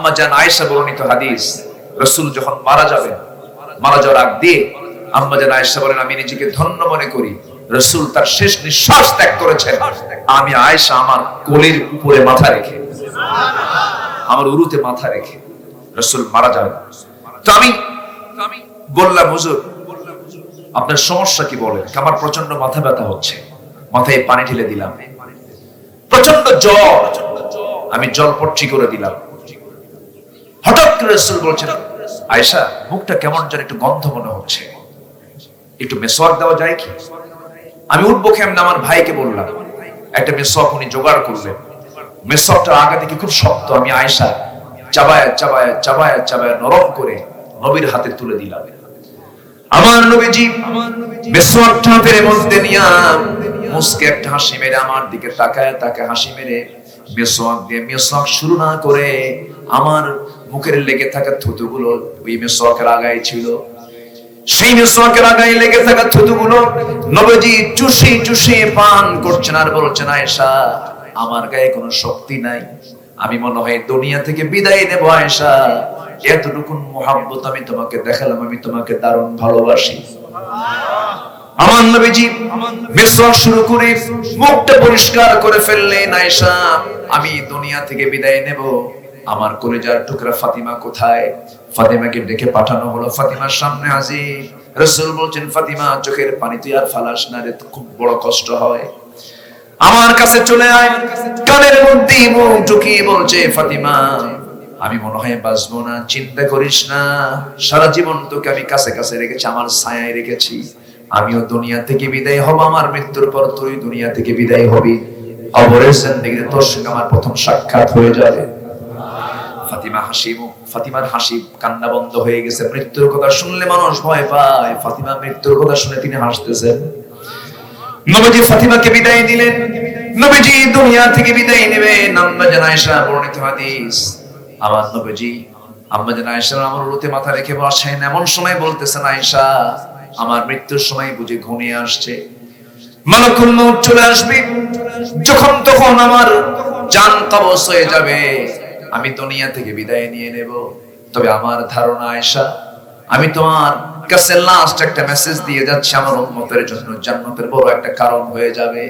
আম্মা জান আয়েশা বর্ণিত হাদিস, রাসূল যখন মারা যাবেন, মারা যাওয়ার আগ দিয়ে আম্মা জান আয়েশা বলেন, আমি নিজেকে ধন্য মনে করি, রাসূল তার শেষ নিঃশ্বাস ত্যাগ করেছেন আমি আয়েশা আমার কোলের উপরে মাথা রেখে, আমার উরুতে মাথা রেখে রাসূল মারা যাবেন। তো আমি বললাম, হুজুর আপনার সমস্যা কি বলেন? আমার প্রচন্ড মাথা ব্যথা হচ্ছে। মাথায় পানি ঢেলে দিলাম, প্রচন্ড জ্বর, আমি জলপট্টি করে দিলাম। হঠাৎ করে রাসূল বলছেন, আয়েশা মুখটা কেমন যেন একটু গন্ধ মনে হচ্ছে, একটু মেসওয়াক দেওয়া যায় কি? আমি উঠবো কেমন, আমার ভাইকে বললাম, একটা মেসওয়াক উনি জোগাড় করলেন। মেসওয়াকটা আগে থেকে খুব শক্ত, আমি আয়েশা চাবায়া চাবায়া চাবায়া চাবায়া নরম করে নবীর হাতে তুলে দিলাম। আমার নবীজি মেসওয়াকটা হাতের মধ্যে নিয়া মুস্কে একটা হাসি মেরে আমার দিকে তাকায়, তাকে হাসি মেরে মেসওয়াক দিয়ে মেসওয়াক শুরু না করে আমার মুখের লেগে থাকা থুতুগুলো ওই মেসওয়াকের আগায় ছিল। সেই মেসওয়াকের আগায় লেগে থাকা থুতুগুলো নবীজি চুষি চুষি পান করছেন আর বলছেন, আয়েশা আমার গায়ে কোনো শক্তি নাই, আমি মনে হয় দুনিয়া থেকে বিদায় নেব। আয়েশা এতটুকুন মোহাব্বত আমি তোমাকে দেখালাম, আমি তোমাকে দারুণ ভালোবাসি। আমার নবীজি মেসওয়াক শুরু করে মুখটা পরিষ্কার করে ফেললেন। আয়েশা আমি দুনিয়া থেকে বিদায় নেব, আমার কলিজার টুকরা ফাতিমা কোথায়? ফাতিমাকে ডেকে পাঠানো হলো, ফাতিমার সামনে হাজির। রাসূল বলছেন, ফাতিমা চোখের পানি তুই আর ফালাস না রে, খুব বড় কষ্ট হয়, আমার কাছে চলে আয়। কানের মধ্যে মুখ ঢুকিয়ে বলছে, ফাতিমা আমি মনে হয় বাঁচবো না, চিন্তা করিস না, সারা জীবন তোকে আমি কাছে কাছে রেখেছি, আমার ছায়ায় রেখেছি, আমিও দুনিয়া থেকে বিদায় হব, আমার মৃত্যুর পর তুই দুনিয়া থেকে বিদায় হবি, কবরের জিন্দেগিতে তোর সঙ্গে আমার প্রথম সাক্ষাৎ হয়ে যাবে। ফাতিমা হাসি, ফাতিমার হাসি কান্না বন্ধ হয়ে গেছে। মৃত্যুর কথা শুনলে মানুষ ভয় পায়, ফাতিমা মৃত্যুর কথা শুনে তিনি হাসতেছেন। নবীজি ফাতিমাকে বিদায় দিলেন, নবীজি দুনিয়া থেকে বিদায় নেবেন। আম্মা জান আয়েশা বর্ণিত হাদিস, আমার নবীজি আম্মা জান আয়েশা আমার উরুতে মাথা রেখে বসেন, এমন সময় বলতেছেন, আয়েশা আমার মৃত্যুর সময় বুঝি ঘনিয়ে আসছে, মালাকুল মউত চলে আসবে, যখন তখন আমার জান কবজ হয়ে যাবে, আমি দুনিয়া থেকে বিদায় নিয়ে নেব। তবে আমার ধারণা আয়েশা, আমি তোমার কাছে লাস্ট একটা মেসেজ দিয়ে যাচ্ছি, আমার উম্মতের জন্য জান্নাতের বড় একটা কারণ হয়ে যাবে,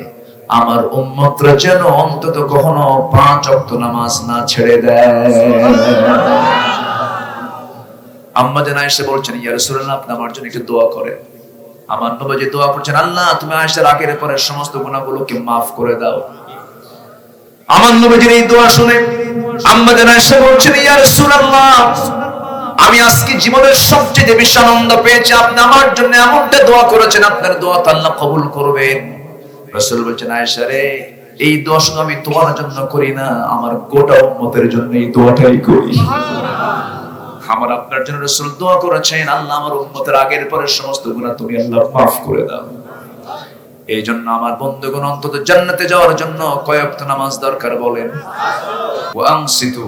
আমার উম্মতরা যেন অন্তত কখনো 5 ওয়াক্ত নামাজ না ছেড়ে দেয়। আম্মা জান আয়েশা বলছেন, ইয়া রাসূলুল্লাহ আপনি আমার জন্য একটু দোয়া করেন। আমার নবী দোয়া করছেন, আল্লাহ তুমি আয়েশার আগের পরের সমস্ত গুনাহগুলোকে maaf করে দাও। আমার নবীর এই দোয়া শুনে আম্মা জান আয়েশা বলছেন, ইয়া রাসূলুল্লাহ আমি আজকে জীবনের সবচেয়ে বেশি আনন্দ পেয়েছি, আপনি আমার জন্য এমনটা দোয়া করেছেন, আপনার দোয়া তো আল্লাহ কবুল করবেন। রাসূল বলছেন, আয়েশা রে এই দোয়া শুধু আমি তোমার জন্য করি না, আমার গোটা উম্মতের জন্য এই দোয়াটাই করি। আমার আপনার জন্য রাসূল দোয়া করেছেন, আল্লাহ আমার উম্মতের আগের পরের সমস্ত গুনাহ তুমি আল্লাহ maaf করে দাও। এই জন্য আমার বন্ধুগণ অন্তত জান্নাতে যাওয়ার জন্য কয় ওয়াক্ত নামাজ দরকার বলেন? ওয়া আনসিতু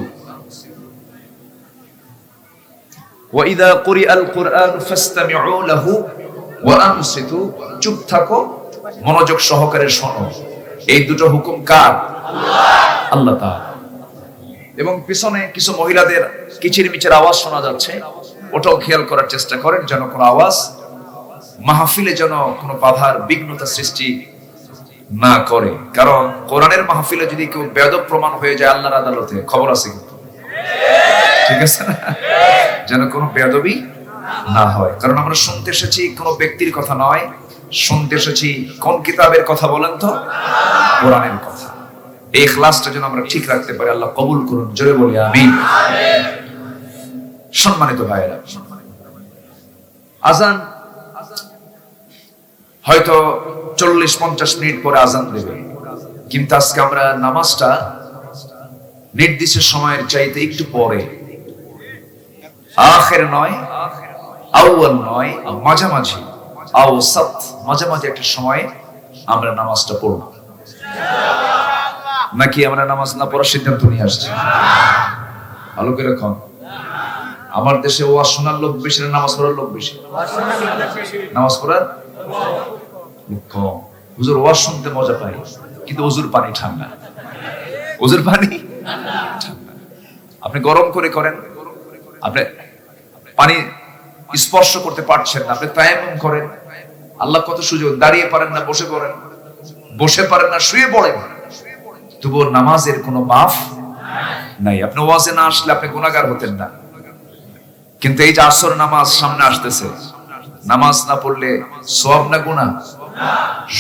ওয়া ইযা কুরিআল কুরআন ফাসতামিউ লাহু ওয়া আনসিতু, চুপ থাকো, মনোযোগ সহকারে শোনো। এই দুটো হুকুম কার? আল্লাহ, আল্লাহ তাআলা। এবং পিছনে কিছু মহিলাদের কিচিরমিচির আওয়াজ শোনা যাচ্ছে, ওটাও খেয়াল করার চেষ্টা করেন যেন কোনো আওয়াজ মাহফিলে যেন কোনো বাধার বিঘ্নতা সৃষ্টি না করে। কারণ কোরআনের মাহফিলে যদি কেউ বেয়াদব প্রমাণ হয়ে যায় আল্লাহর আদালতে খবর আছে কিন্তু, ঠিক আছে না? যেন কোনো বেয়াদবি না হয়। কারণ আমরা শুনতে এসেছি কোনো ব্যক্তির কথা নয়, শুনতে এসেছি কোন কিতাবের কথা বলেন তো? কোরআনের কথা। এই ইখলাসটা যেন আমরা ঠিক রাখতে পারি, আল্লাহ কবুল করুন, জোরে বলি আমিন। সম্মানিত ভাইয়েরা, আজান হয়তো 40-50 মিনিট পরে আজান দেবে, কিন্তু আজকে আমরা নামাজটা নির্দিষ্ট সময়ের চাইতে একটু পরে, আখির নয়, আউয়াল নয়, মাঝামাঝি, আওসাত, মাঝামাঝি একটা সময়ে আমরা নামাজটা পড়ব। নাকি আমরা নামাজ না পড়ার সিদ্ধান্ত নিয়ে আসছি? ভালো করে রাখুন। আমার দেশে ওয়াজ শোনার লোক বেশি না নামাজ পড়ার লোক বেশি? নামাজ পড়ার লোক কম। হুজুর ওয়াজ শুনতে মজা পাই, কিন্তু হুজুর পানি ঠান্ডা, হুজুর পানি ঠান্ডা। আপনি গরম করে করেন, আপনি পানি স্পর্শ করতে পারছেন না, আপনি তায়াম্মুম করেন। আল্লাহ কত সুযোগ, দাঁড়িয়ে পারেন না বসে পড়েন, বসে পারেন না শুয়ে পড়েন, তবুও নামাজের কোনো মাফ নাই। আপনি ওয়াজে না আসলে আপনি গুনাহগার হতেন না, কিন্তু এই যে আসর নামাজ সামনে আসতেছে, নামাজ না পড়লে সওয়াব না গুনাহ?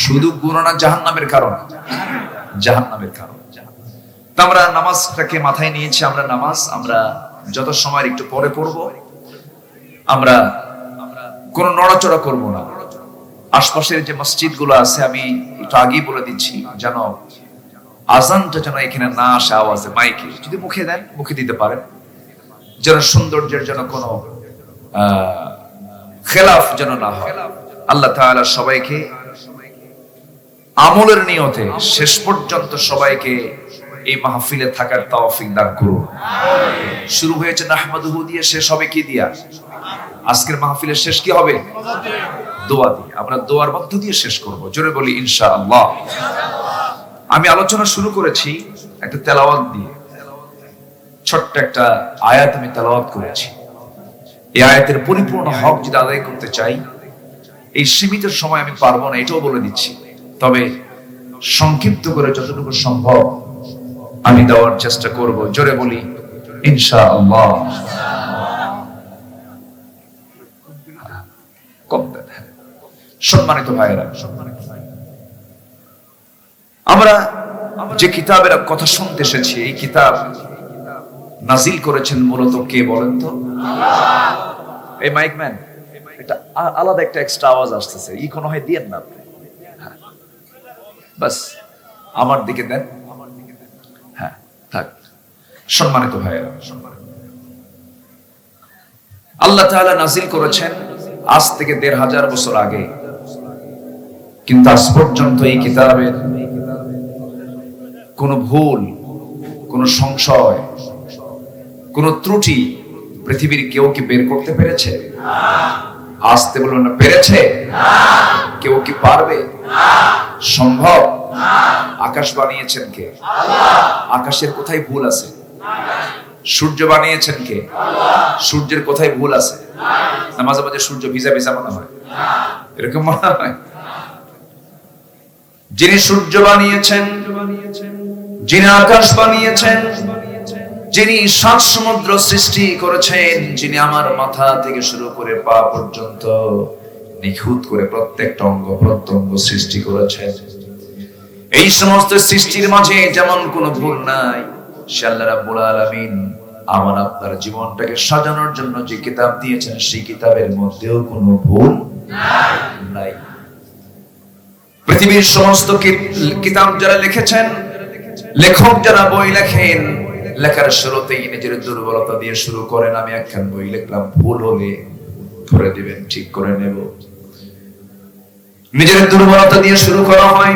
শুধু গুনাহ না, জাহান্নামের কারণ, জাহান্নামের কারণ। তো আমরা নামাজটাকে মাথায় নিয়েছি, আমরা নামাজ আমরা যত সময় একটু পরে পড়ব, আমরা কোনো নড়াচড়া করব না। আশপাশের যে মসজিদগুলো আছে আমি একটু আগেই বলে দিচ্ছি, যেন আজানটা যেন এখানে না আসে আওয়াজে, মাইকে যদি মুখে দেন মুখে দিতে পারেন, যেন সৌন্দর্যের যেন কোনো খেলাফ যেন না হয়। আল্লাহ তাআলা সবাইকে আমলের নিয়তে শেষ পর্যন্ত সবাইকে এই মাহফিলে থাকার তৌফিক দান করুন। শুরু হয়েছে নাহমাদুহু দিয়ে, শেষ হবে কি দিয়া? আজকের মাহফিলের শেষ কি হবে? দোয়া দিয়ে। আমরা দোয়ার মধ্য দিয়ে শেষ করব, জোরে বলি ইনশাআল্লাহ। আমি আলোচনা শুরু করেছি একটা তেলাওয়াত দিয়ে, ছোট্ট একটা আয়াত আমি তেলাওয়াত করেছি। এই আয়াতের পরিপূর্ণ হক যদি আদায় করতে চাই, এই সীমিত সময় আমি পারবো না, এটাও বলে দিচ্ছি, তবে সংক্ষিপ্ত করে যতটুকু সম্ভব আমি দেওয়ার চেষ্টা করব, জোরে বলি ইনশাআল্লাহ। সম্মানিত ভাইয়েরা, আমরা যে কিতাবের কথা শুনতে এসেছি, এই কিতাব নাজিল করেছেন মূলত কে বলেন তো? এই মাইকম্যান, এটা আলাদা একটা এক্সট্রা আওয়াজ আসতেছে, ই কোনো হয় দিয়েন না আপনি, বাস আমার দিকে দেন, হ্যাঁ থাক। সম্মানিত ভাইয়েরা, আল্লাহ তাআলা নাজিল করেছেন আজ থেকে ১৫০০ বছর আগে, কিন্তু আজ পর্যন্ত এই কিতাবের কোন ভুল, কোন সংশয়, কোন ত্রুটি পৃথিবীর কেউ কি বের করতে পেরেছে? আসতে বলুন না, পেরেছে? কেউ কি পারবে? সম্ভব? আকাশ বানিয়েছেন কে? আকাশের কোথায় ভুল আছে? সূর্য বানিয়েছেন কে? সূর্যের কোথায় ভুল আছে? মাঝে মাঝে সূর্য ভিজা ভিজা মনে হয়, এরকম মনে হয়? যিনি সূর্য বানিয়েছেন, যিনি আকাশ বানিয়েছেন, যিনি ৭ সমুদ্র সৃষ্টি করেছেন, যিনি আমার মাথা থেকে শুরু করে পা পর্যন্ত নিখুঁত করে প্রত্যেকটা অঙ্গ প্রত্যঙ্গ সৃষ্টি করেছেন, এই সমস্ত সৃষ্টির মাঝে যেমন কোনো ভুল নাই, সে আল্লাহ রাব্বুল আলামিন আমার আপনার জীবনটাকে সাজানোর জন্য যে কিতাব দিয়েছেন, সেই কিতাবের মধ্যেও কোনো ভুল নাই। পৃথিবীর সমস্ত কিতাব যারা লিখেছেন, লেখক যারা বই লেখেন, লেখার শুরুতেই নিজের দুর্বলতা দিয়ে শুরু করেন, আমি একখান বই লিখলাম, ভুল হলে ধরে দিবেন, ঠিক করে নেব। নিজের দুর্বলতা দিয়ে শুরু করা হয়,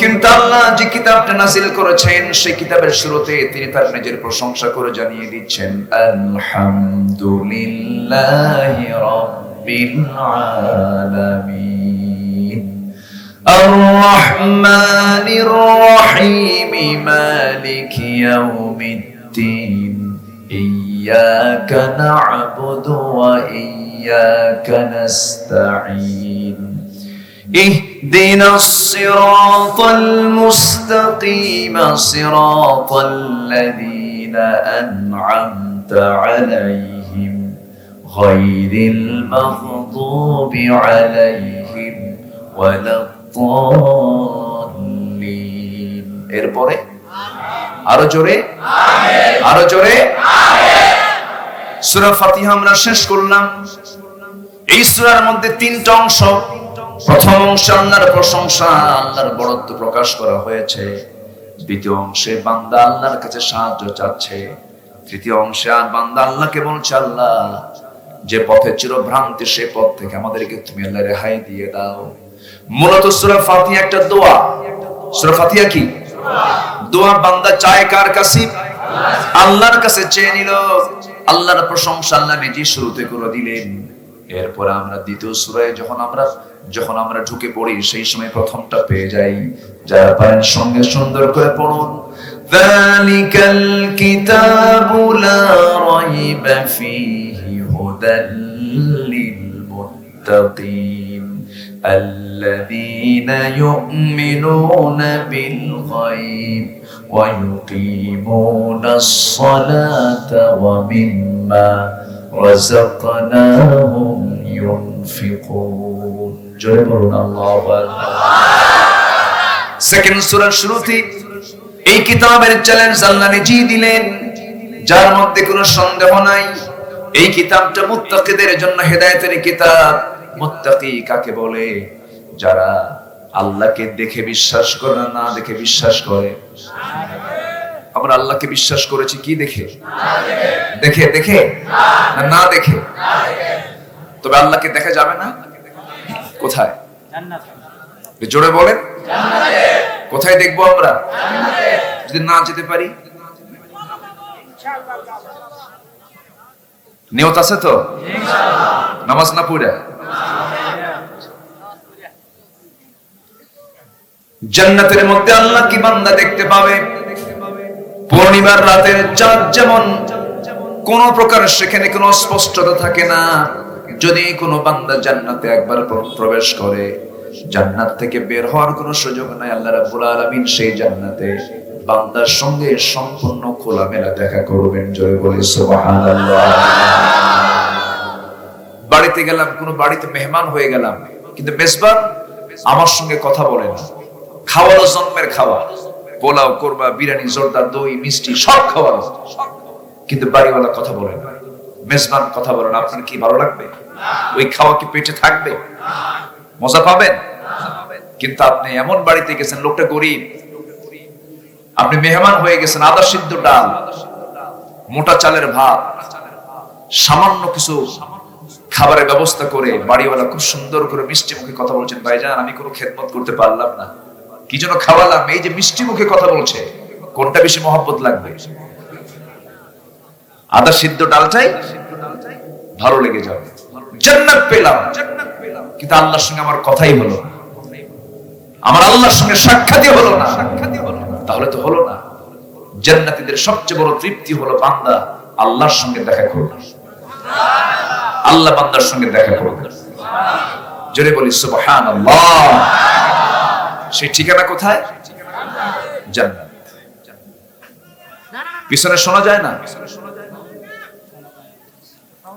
কিন্তু আল্লাহ যে কিতাবটা নাযিল করেছেন, সেই কিতাবের শুরুতে তিনি তার নিজের প্রশংসা করে জানিয়ে দিচ্ছেন, আলহামদুলিল্লাহি রাব্বিল আলামিন, আর-রাহমানির রাহিম, মালিকি ইয়াউমিদ্দিন, ইয়্যাকা না'বুদু ওয়া ইয়্যাকা নাস্তাঈন, اهدنا الصراط المستقيم صراط الذين أنعمت عليهم غير المغضوب عليهم ولا الضالين। এরপরে আরো জোরে আমিন, আরো জোরে আমিন। সূরা ফাতিহা আমরা শেষ করলাম। এই সূরার মধ্যে ৩টা অংশ। প্রথম অংশে আল্লাহর প্রশংসা, আল্লাহর বড়ত্ব প্রকাশ করা হয়েছে। দ্বিতীয় অংশে বান্দা আল্লাহর কাছে সাহায্য চাচ্ছে। তৃতীয় অংশে আর বান্দা আল্লাহকে বলছে, আল্লাহ যে পথে চিরভ্রান্তি, সে পথ থেকে আমাদেরকে তুমি আল্লাহ রেহাই দিয়ে দাও। মূলত সূরা ফাতিহা একটা দোয়া। সূরা ফাতিহা কি দোয়া? বান্দা চায় কার কাছে? আল্লাহর কাছে চেয়ে নিল। আল্লাহর প্রশংসা আল্লাহ নিজে শুরুতে করে দিলেন। এরপর আমরা দ্বিতীয় সূরায় যখন আমরা ঢুকে পড়ি, সেই সময় প্রথমটা পেয়ে যাই। যারা পারেন সঙ্গে সুন্দর করে পড়ুন। যালিকাল কিতাবু লা রাইবা ফীহি হুদাল লিল মুত্তাকিন الذين يؤمنون بالغيب ويقيمون الصلاة ومما رزقناهم ينفقون جل الله সেকেন্ড সূরার শুরুতে এই কিতাবের চ্যালেঞ্জ আল্লাহ নিজেই দিলেন, যার মধ্যে কোনো সন্দেহ নাই। এই কিতাবটা মুত্তাকিদের জন্য হেদায়েতের কিতাব। মুত্তাকি কাকে বলে? যারা আল্লাহকে দেখে বিশ্বাস করে না দেখে বিশ্বাস করে। আমরা আল্লাহকে বিশ্বাস করেছি কি দেখে? দেখে দেখে না দেখে। তবে আল্লাহকে দেখা যাবে না কোথায়? জান্নাতে। জোরে বলেন জান্নাতে। কোথায় দেখবো আমরা? জান্নাতে। যদি না যেতে পারি নিয়ত আছে তো? ইনশাআল্লাহ। নামাজ না পড়ে জান্নাতের মধ্যে আল্লাহ কি বান্দা দেখতে পাবে? পূর্ণিমার রাতের চাঁদ যেমন কোন প্রকার সেখানে কোনো স্পষ্টতা থাকে না। যদি কোনো বান্দা জান্নাতে একবার প্রবেশ করে, জান্নাত থেকে বের হওয়ার কোনো সুযোগ নাই। আল্লাহ রাব্বুল আলামিন সেই জান্নাতে বান্দার সঙ্গে সম্পূর্ণ খোলামেলা দেখা করবেন। জোরে বলি সুবহানাল্লাহ। বাড়িতে গেলাম, কোনো বাড়িতে মেহমান হয়ে গেলাম, কিন্তু মেজবান আমার সঙ্গে কথা বলে না। খাওয়ালো জন্মের খাওয়া, পোলাও, কোরমা, বিরিয়ানি, জর্দা, দই, মিষ্টি সব খাওয়ালো, কিন্তু বাড়িওয়ালা কথা বলে না, মেজবান কথা বলে না। আপনার কি ভালো লাগবে? ওই খাওয়া কি পেটে থাকবে? মজা পাবেন? কিন্তু আপনি এমন বাড়িতে গেছেন, লোকটা গরিব, আপনি মেহমান হয়ে গেছেন, আদা সিদ্ধ ডাল, মোটা চালের ভাত, সামান্য কিছু খাবারের ব্যবস্থা করে বাড়িওয়ালা খুব সুন্দর করে মিষ্টি মুখে কথা বলছেন, ভাইজান আমি কোনো খেদমত করতে পারলাম না, কি জন্য খাওয়ালাম? এই যে মিষ্টি মুখে কথা বলছে, কোনটা বেশি মহব্বত লাগবে? আদা সিদ্ধ ডালটাই ভালো লেগে যাবে। জান্নাত পেলাম, কিন্তু আল্লাহর সঙ্গে আমার কথাই হলো না, আমার আল্লাহর সঙ্গে সাক্ষাৎই হলো না, তাহলে তো হলো না। জান্নাতীদের সবচেয়ে বড় তৃপ্তি হলো বান্দা আল্লাহর সঙ্গে দেখা করবে, আল্লাহ বান্দার সঙ্গে দেখা করবে। জোরে বলি সুবহানাল্লাহ। সেই ঠিকানা কোথায়? জান্নাত। পিছনে শোনা যায় না?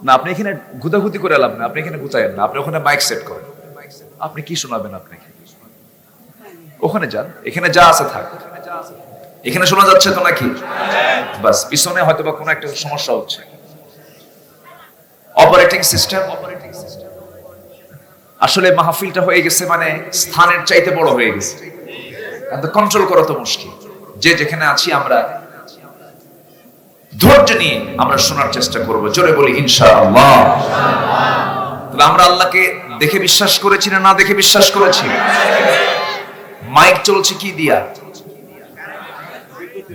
না, আপনি এখানে গুতাগুতি করে লাভ না, আপনি এখানে গুতায়েন না, আপনি ওখানে মাইক সেট করেন। আপনি কি শোনাবেন? আপনাকে ওখানে যান, এখানে যা আছে থাক। এখানে শোনা যাচ্ছে তো নাকি? বাস, পিছনে হয়তো বা কোনো একটা সমস্যা হচ্ছে। অপারেটিং সিস্টেম আসলে মাহফিলটা হয়ে গেছে মানে স্থানের চাইতে বড় হয়ে গেছে, কন্ট্রোল করা তো মুশকিল। যে যেখানে আছি আমরা ধৈর্য নিয়ে আমরা শোনার চেষ্টা করব। জোরে বলি ইনশাআল্লাহ। তাহলে আমরা আল্লাহকে দেখে বিশ্বাস করেছি না না দেখে বিশ্বাস করেছি? মাইক চলছে কি দিয়া?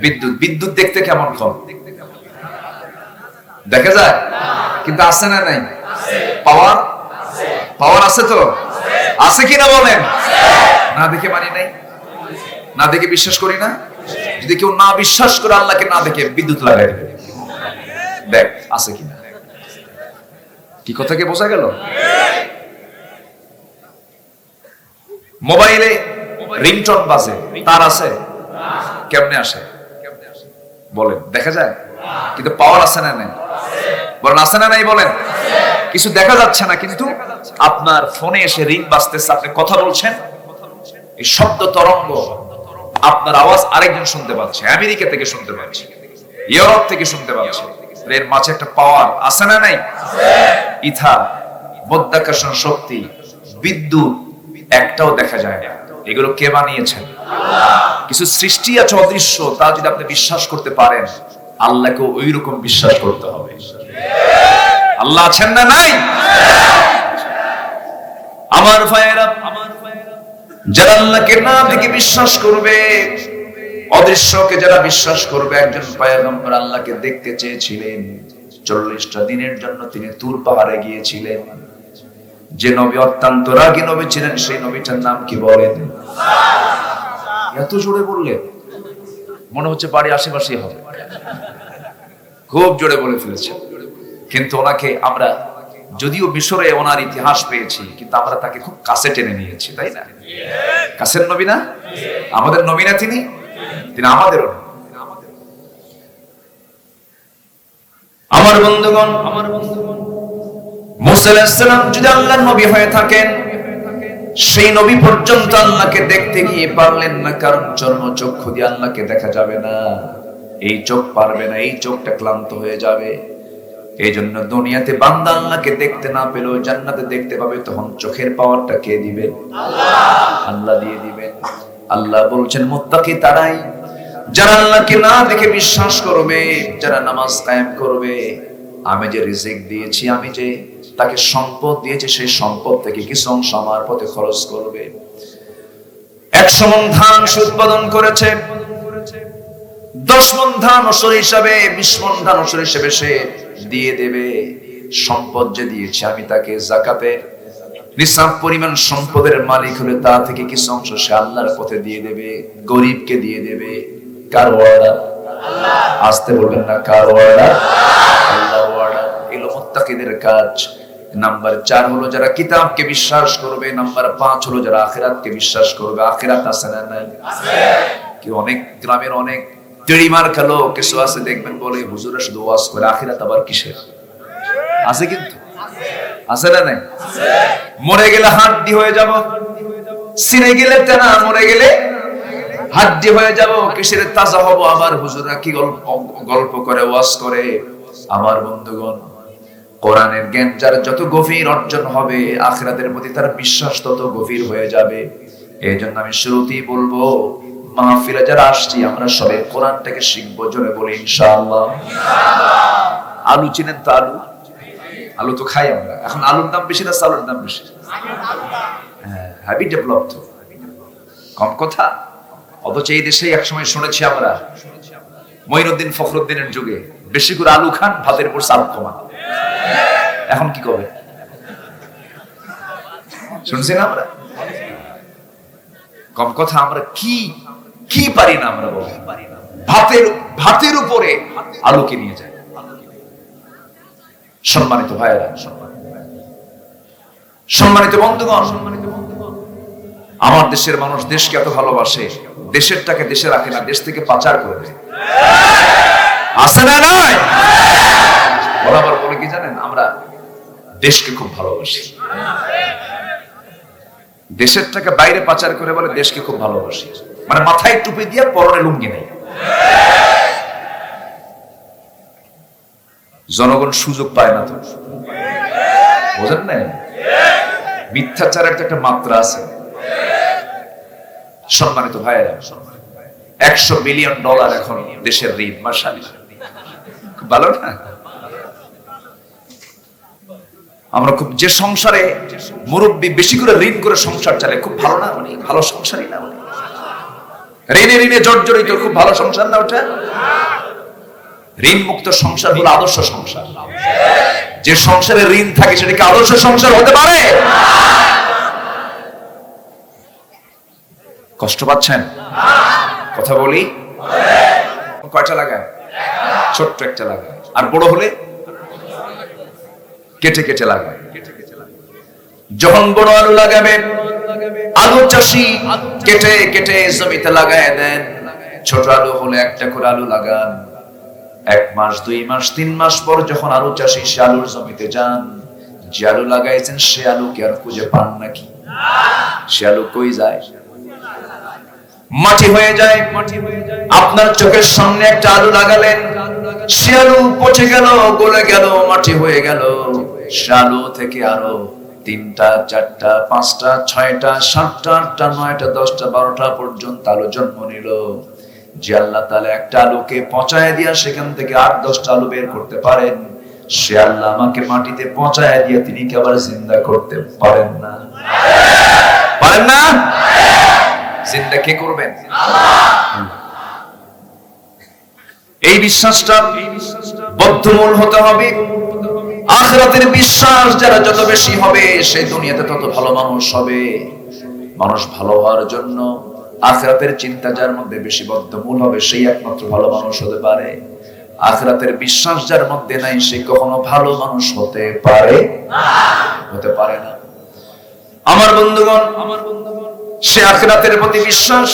বিদ্যুৎ। বিদ্যুৎ দেখতে কেমন কম দেখা যায়, কিন্তু আছে না নাই? পাওয়ার পাওয়ার আছে তো? আছে কিনা বলেন? না দেখে মানি নাই, না দেখে বিশ্বাস করি না। যদি কেউ না বিশ্বাস করে আল্লাহকে না দেখে বিদ্যুৎ লাগাই দেবে, দেখ আছে কিনা। কি কথা কি বোঝা গেল? মোবাইলে রিংটোন বাজে, তার আছে? কেমনে আসে বলেন? দেখা যায়, কিন্তু পাওয়ার আছে না নাই? বলেন আছে না নাই? বলেন। কিছু দেখা যাচ্ছে না, কিন্তু আপনার ফোনে এসে রিং বাজতেছে, আপনি কথা বলছেন, এই শব্দ তরঙ্গ, আপনার আওয়াজ আরেকজন শুনতে পাচ্ছে, আমেরিকা থেকে শুনতে পাচ্ছে, ইউরোপ থেকে শুনতে পাচ্ছে। এর মাঝে একটা পাওয়ার আছে না নাই? ইথা, মাধ্যাকর্ষণ শক্তি, বিদ্যুৎ একটাও দেখা যায় না। এগুলো কে বানিয়েছেন? কিছু সৃষ্টি আছে অদৃশ্য, তা যদি আপনি বিশ্বাস করতে পারেন, আল্লাহকে ওই রকম বিশ্বাস করতে হবে। আল্লাহ আছেন না নাই? আমার ভাইয়েরা, যারা আল্লাহকে না দেখে বিশ্বাস করবে, অদৃশ্যকে যারা বিশ্বাস করবে। একজন পয়গম্বর আল্লাহকে দেখতে চেয়েছিলেন, 40টা দিনের জন্য তিনি তুর পাহাড়ে গিয়েছিলেন। যে নবী অত্যন্ত রাগী নবী ছিলেন, সেই নবীটার নাম কি বলেন? এত জোরে বললেন, মনে হচ্ছে বাড়ি আশেপাশেই হবে, খুব জোরে বলে ফেলেছে। কিন্তু ওনাকে আমরা যদিও মিশরে ওনার ইতিহাস পেয়েছি, কিন্তু আমরা তাকে খুব কাছে টেনে নিয়েছি, তাই না? কাছের নবী না? আমাদের নবী না তিনি? তিনি আমাদেরও। আমার বন্ধুগণ, মুসা আলাইহিস সালাম যদি আল্লাহর নবী হয়ে থাকেন, সেই নবী পর্যন্ত আল্লাহকে দেখতে গিয়ে পারলেন না, কারণ চর্মচক্ষু দিয়ে আল্লাহকে দেখা যাবে না, এই চোখ পারবে না, এই চোখটা ক্লান্ত হয়ে যাবে। এই জন্য দুনিয়াতে বান্দা আল্লাহকে দেখতে না পেলেও জান্নাতে দেখতে পাবে, তখন চোখের পাওয়ারটা কে দিবেন? আল্লাহ দিয়ে দিবেন। আল্লাহ বলছেন মুত্তাকি তারাই যারা আল্লাহকে না দেখে বিশ্বাস করবে, যারা নামাজ কায়েম করবে। আমি যে রিজিক দিয়েছি, আমি যে তাকে সম্পদ দিয়েছি, সেই সম্পদ থেকে কিছু অংশ আমার পথে খরচ করবে। 100 মণ ধান উৎপাদন করেছে, 10 মণ ধান ওসর হিসাবে, 20 মণ ধান ওসর হিসাবে সে দিয়ে দেবে। সম্পদ যে দিয়েছি আমি তাকে, যাকাতের নিসাব পরিমাণ সম্পদের মালিক হলে তা থেকে কিছু অংশ সে আল্লাহর পথে দিয়ে দেবে, গরিবকে দিয়ে দেবে। কার ওয়াদা? আল্লাহ। আসতে বলবেন না, কার ওয়াদা? আল্লাহর ওয়াদা। এগুলো মুত্তাকিদের কাজ। নাম্বার 4 হলো যারা কিতাবকে বিশ্বাস করবে। নাম্বার 5 হলো যারা আখিরাতকে বিশ্বাস করবে। আখিরাত আছে না নাই? আছে। কি অনেক গ্রামের অনেক তিড়িমার খেলো কিছু আছে, দেখবেন বলে হুজুরা শুধু ওয়াজ করে, আখিরাত আবার কিসের? আছে, কিন্তু আছে না নাই? আছে। মরে গেলে হাড্ডি হয়ে যাব, ছিঁড়ে গেলে তেনা, মরে গেলে হাড্ডি হয়ে যাব, কিসের তাজা হব? আবার হুজুরা কি গল্প করে, ওয়াজ করে। আমার বন্ধুগণ, কোরআনের জ্ঞান যার যত গভীর অর্জন হবে, আখিরাতের প্রতি তার বিশ্বাস তত গভীর হয়ে যাবে। এই জন্য আমি শুরুতেই বলবো, মাহফিলে যারা আসছি আমরা সবাই কোরআনটাকে শিখবো। জোরে বলি ইনশাআল্লাহ। আলু চিনেন তো? আলু, আলু তো খাই আমরা। এখন আলুর দাম বেশি না চালের দাম বেশি? হ্যাঁ, হ্যাভি ডেভেলপ তো, কম কথা। অথচ এই দেশে একসময় শুনেছি আমরা, মঈনুদ্দিন ফখরুদ্দিনের যুগে বেশি করে আলু খান, ভাতের উপর চাল কমান। এখন কি করবে? শুনছি না আমরা? কম কথা। আমরা কি কি পারি না আমরা বলি, ভাতের উপরে আলুকে নিয়ে যায়। সম্মানিত ভাইয়েরা, সম্মানিত বন্ধুগণ, আমার দেশের মানুষ দেশকে এত ভালোবাসে, দেশেরটাকে দেশে রাখে না, দেশ থেকে পাচার করে দেয়। আছে না নাই? বরাবর বলে কি জানেন, আমরা দেশকে খুব ভালোবাসি, দেশের টাকা বাইরে পাচার করে বলে দেশকে খুব ভালোবাসি। মানে মাথায় টুপি দিয়ে পরনে লুঙ্গি নেই। জনগণ সুযোগ পায় না তো, বোঝেন না? মিথ্যাচারের তো একটা মাত্রা আছে। সম্মানিত ভাইয়েরা, $100 বিলিয়ন এখন দেশের ঋণ। মাশাআল্লাহ, খুব ভালো না? আমরা খুব, যে সংসারে মুরব্বী বেশি করে ঋণ করে সংসার চালে, খুব ভালো না? মানে ভালো সংসারই না? ঋণে ঋণে জর্জরিত, খুব ভালো সংসার না ওটা? ঋণ মুক্ত সংসার হলো আদর্শ সংসার। যে সংসারে ঋণ থাকে সেটা কি আদর্শ সংসার হতে পারে? কষ্ট পাচ্ছেন? কথা বলি, কয়টা লাগায়? ছোট্ট একটা লাগায়, আর বড় হলে কেটে কেটে লাগায়। যখন বড় আলু লাগাবেন, আলু চাষি কেটে কেটে জমিতে লাগায় দেন। ছোট আলু হলে একটা করে আলু লাগান। 1 মাস, 2 মাস, 3 মাস পর যখন আলু চাষি সে আলুর জমিতে যান, যে আলু লাগাইছেন সে আলু কি আর খুঁজে পান নাকি? সে আলু কই যায়? মাটি হয়ে যায়। আপনার চোখের সামনে একটা আলু লাগালেন, সে আলু পচে গেল, গলে গেল, মাটি হয়ে গেল। সে আলু থেকে আরো 3টা, 4টা, 5টা, 6টা, 7টা, 8টা, 9টা, 10টা, 12টা পর্যন্ত আলু জন্ম নিল। যে আল্লাহ তাআলা একটা আলুকে পচায় দিয়া সেখান থেকে 8-10টা আলু বের করতে পারেন, সে আল্লাহ আমাকে মাটিতে পচায় দিয়া তিনি কি আবার জিন্দা করতে পারেন না? পারেন না? জিন্দা কে করবেন? আল্লাহ। এই বিশ্বাসটা বদ্ধমূল হতে হবে। আখিরাতের বিশ্বাস যারা যত বেশি হবে, সেই দুনিয়াতে তত ভালো মানুষ হবে। মানুষ ভালো হওয়ার জন্য আখিরাতের চিন্তা যার মধ্যে বেশি বদ্ধমূল হবে সেই একমাত্র ভালো মানুষ হতে পারে। আখিরাতের বিশ্বাস যার মধ্যে নাই সে কখনো ভালো মানুষ হতে পারে না। আমার বন্ধুগণ, সে আখিরাতের প্রতি বিশ্বাস,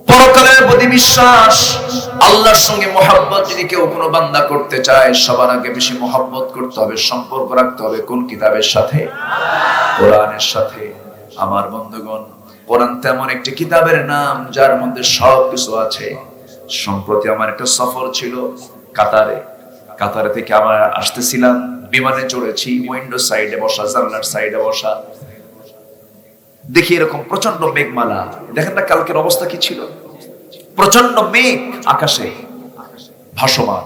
পরকালের প্রতি বিশ্বাস, আল্লাহর সঙ্গে মহব্বত যদি কেউ কোনো বান্দা করতে চায়, সবার আগে বেশি মহব্বত করতে হবে, সম্পর্ক রাখতে হবে কোন কিতাবের সাথে? কোরআনের সাথে। আমার বন্ধুগণ, কোরআন তেমন একটি কিতাবের নাম যার মধ্যে সব কিছু আছে। সম্প্রতি আমার একটা সফর ছিল কাতারে থেকে আমরা আসতেছিলাম, বিমানে চড়েছি, উইন্ডো সাইডে বসা, জানলার সাইডে বসা, দেখি এরকম প্রচন্ড মেঘমালা। দেখেন না কালকের অবস্থা কি ছিল, প্রচন্ড মেঘ আকাশে ভাসমান।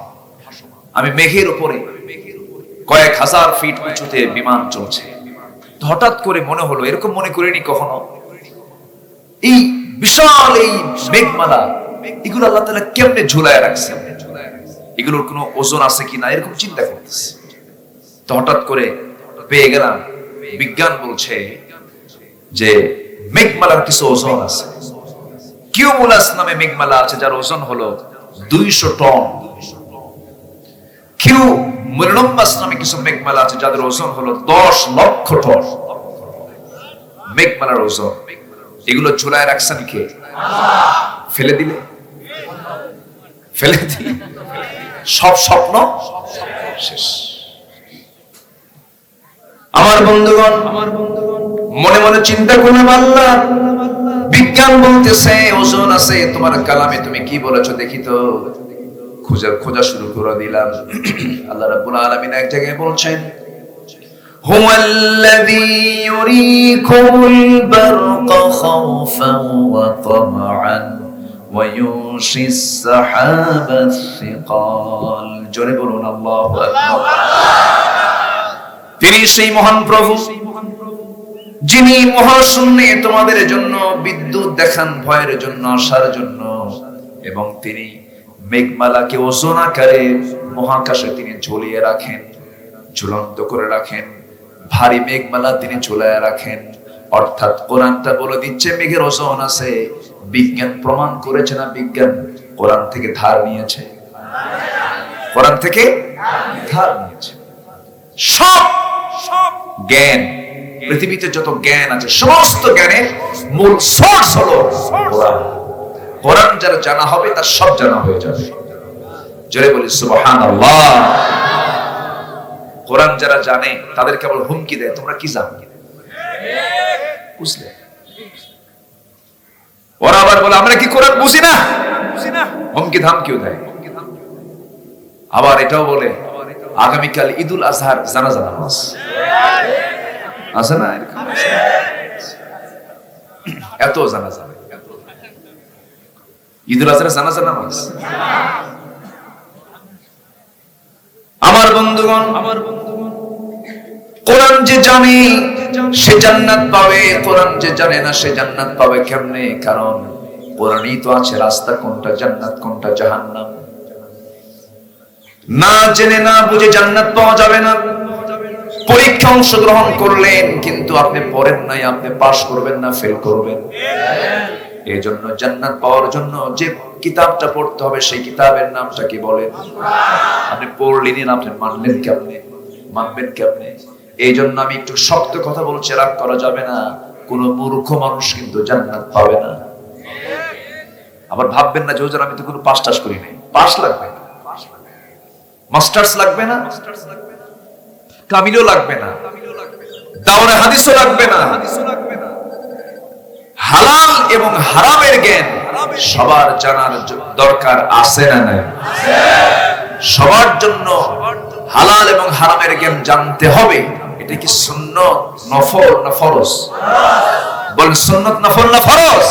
আমি মেঘের উপরে কয়েক হাজার ফিট উঁচুতে বিমান চলছে। হঠাৎ করে মনে হলো, এরকম মনে করিনি কখনো, এই বিশাল এই মেঘমালা এগুলো আল্লাহ তাআলা কেমনে ঝুলায় রাখছে, এগুলোর কোনো ওজন আছে কিনা, এরকম চিন্তা করতেছি। তো হঠাৎ করে পেয়ে গেলাম, বিজ্ঞান বলছে যে মেঘমালার কিছু ওজন আছে। কিউমুলাস নামে মেঘমালা আছে যার ওজন হলো 200 টন। কিউমুলাস নামে কিছু মেঘমালা আছে যাদের ওজন হলো 10 লক্ষ টন। মেঘমালার ওজন, এগুলো ঝুলায় রাখছেন কে? ফেলে দিলে সব স্বপ্ন শেষ। আমার বন্ধুগণ, মনে মনে চিন্তা করলাম, আল্লাহ বিজ্ঞান বলতেছে ওজন আছে, তোমার কালামে তুমি কি বলেছো দেখি তো। খোঁজা শুরু করে দিলাম। আল্লাহ রাব্বুল আলামিন এক জায়গায় বলছেন, হুয়াল্লাযী ইউরীকুমুল বারকা খাওফান ওয়া তামআন ওয়া ইউশিস সাহাবাস সিকাল। জোরে বলুন আল্লাহু আকবার। তিনি সেই মহান প্রভু যিনি মহাশূন্যে তোমাদের জন্য বিদ্যুৎ দেখান ভয়ের জন্য, আসার জন্য, এবং তিনি মেঘমালাকে ওজন আকারে মহাকাশে তিনি ঝুলিয়ে রাখেন, ঝুলন্ত করে রাখেন। ভারী মেঘমালা তিনি ঝুলায় রাখেন। অর্থাৎ কোরআনটা বলে দিচ্ছে মেঘের ওজন আছে। বিজ্ঞান প্রমাণ করেছে না? বিজ্ঞান কোরআন থেকে ধার নিয়েছে, কোরআন থেকে ধার নিয়েছে। সব জ্ঞান, পৃথিবীতে যত জ্ঞান আছে সমস্ত জ্ঞানের মূল সোর্স হলো কোরআন। কোরআন যারা জানা হবে তার সব জানা হয়ে যাবে। জোরে বলি সুবহানাল্লাহ। কোরআন যারা জানে তাদের কেবল হুমকি দেয়, তোমরা কি জানো, বুঝলে? ওরা আবার বলে আমরা কি কোরআন বুঝি না, হুমকি ধামকিও দেয়। আবার এটাও বলে আগামীকাল ঈদুল আজহার জানাজা নামাজ আছে না, এত জানাজা, ঈদুল আজহার জানাজা নামাজ। আমার বন্ধুগণ, কোরআন যে জানে সে জান্নাত পাবে, কোরআন যে জানে না সে জান্নাত পাবে কেমনে? কারণ কোরআনই তো আছে রাস্তা কোনটা জান্নাত কোনটা জাহান্নাম। না জেনে না বুঝে জান্নাত পাওয়া যাবে না। পরীক্ষা অংশগ্রহণ করলেন কিন্তু আপনি পড়েন নাই, আপনি পাস করবেন না, ফেল করবেন। এই জন্য জান্নাত পাওয়ার জন্য যে কিতাবটা পড়তে হবে সেই কিতাবের নামটা কি বলেন? আপনি পড়লেন, আপনি মানলেন কেমনে, মানবেন কেমনে? এই জন্য আমি একটু শক্ত কথা বলছি, রাগ করা যাবে না। কোন মূর্খ মানুষ কিন্তু জান্নাত পাবে না। আবার ভাববেন না যে হুজুর আমি তো কোনো পাস টাস করি নাই। পাস লাগবে না, মাস্টার্স লাগবে না, কামিলও লাগবে না, দাওরে হাদিসও লাগবে না। হালাল এবং হারামের জ্ঞান সবার জানার দরকার আছে না নাই? সবার জন্য হালাল এবং হারামের জ্ঞান জানতে হবে। এটা কি সুন্নত নফল না ফরজ? বলেন সুন্নত নফল না ফরজ?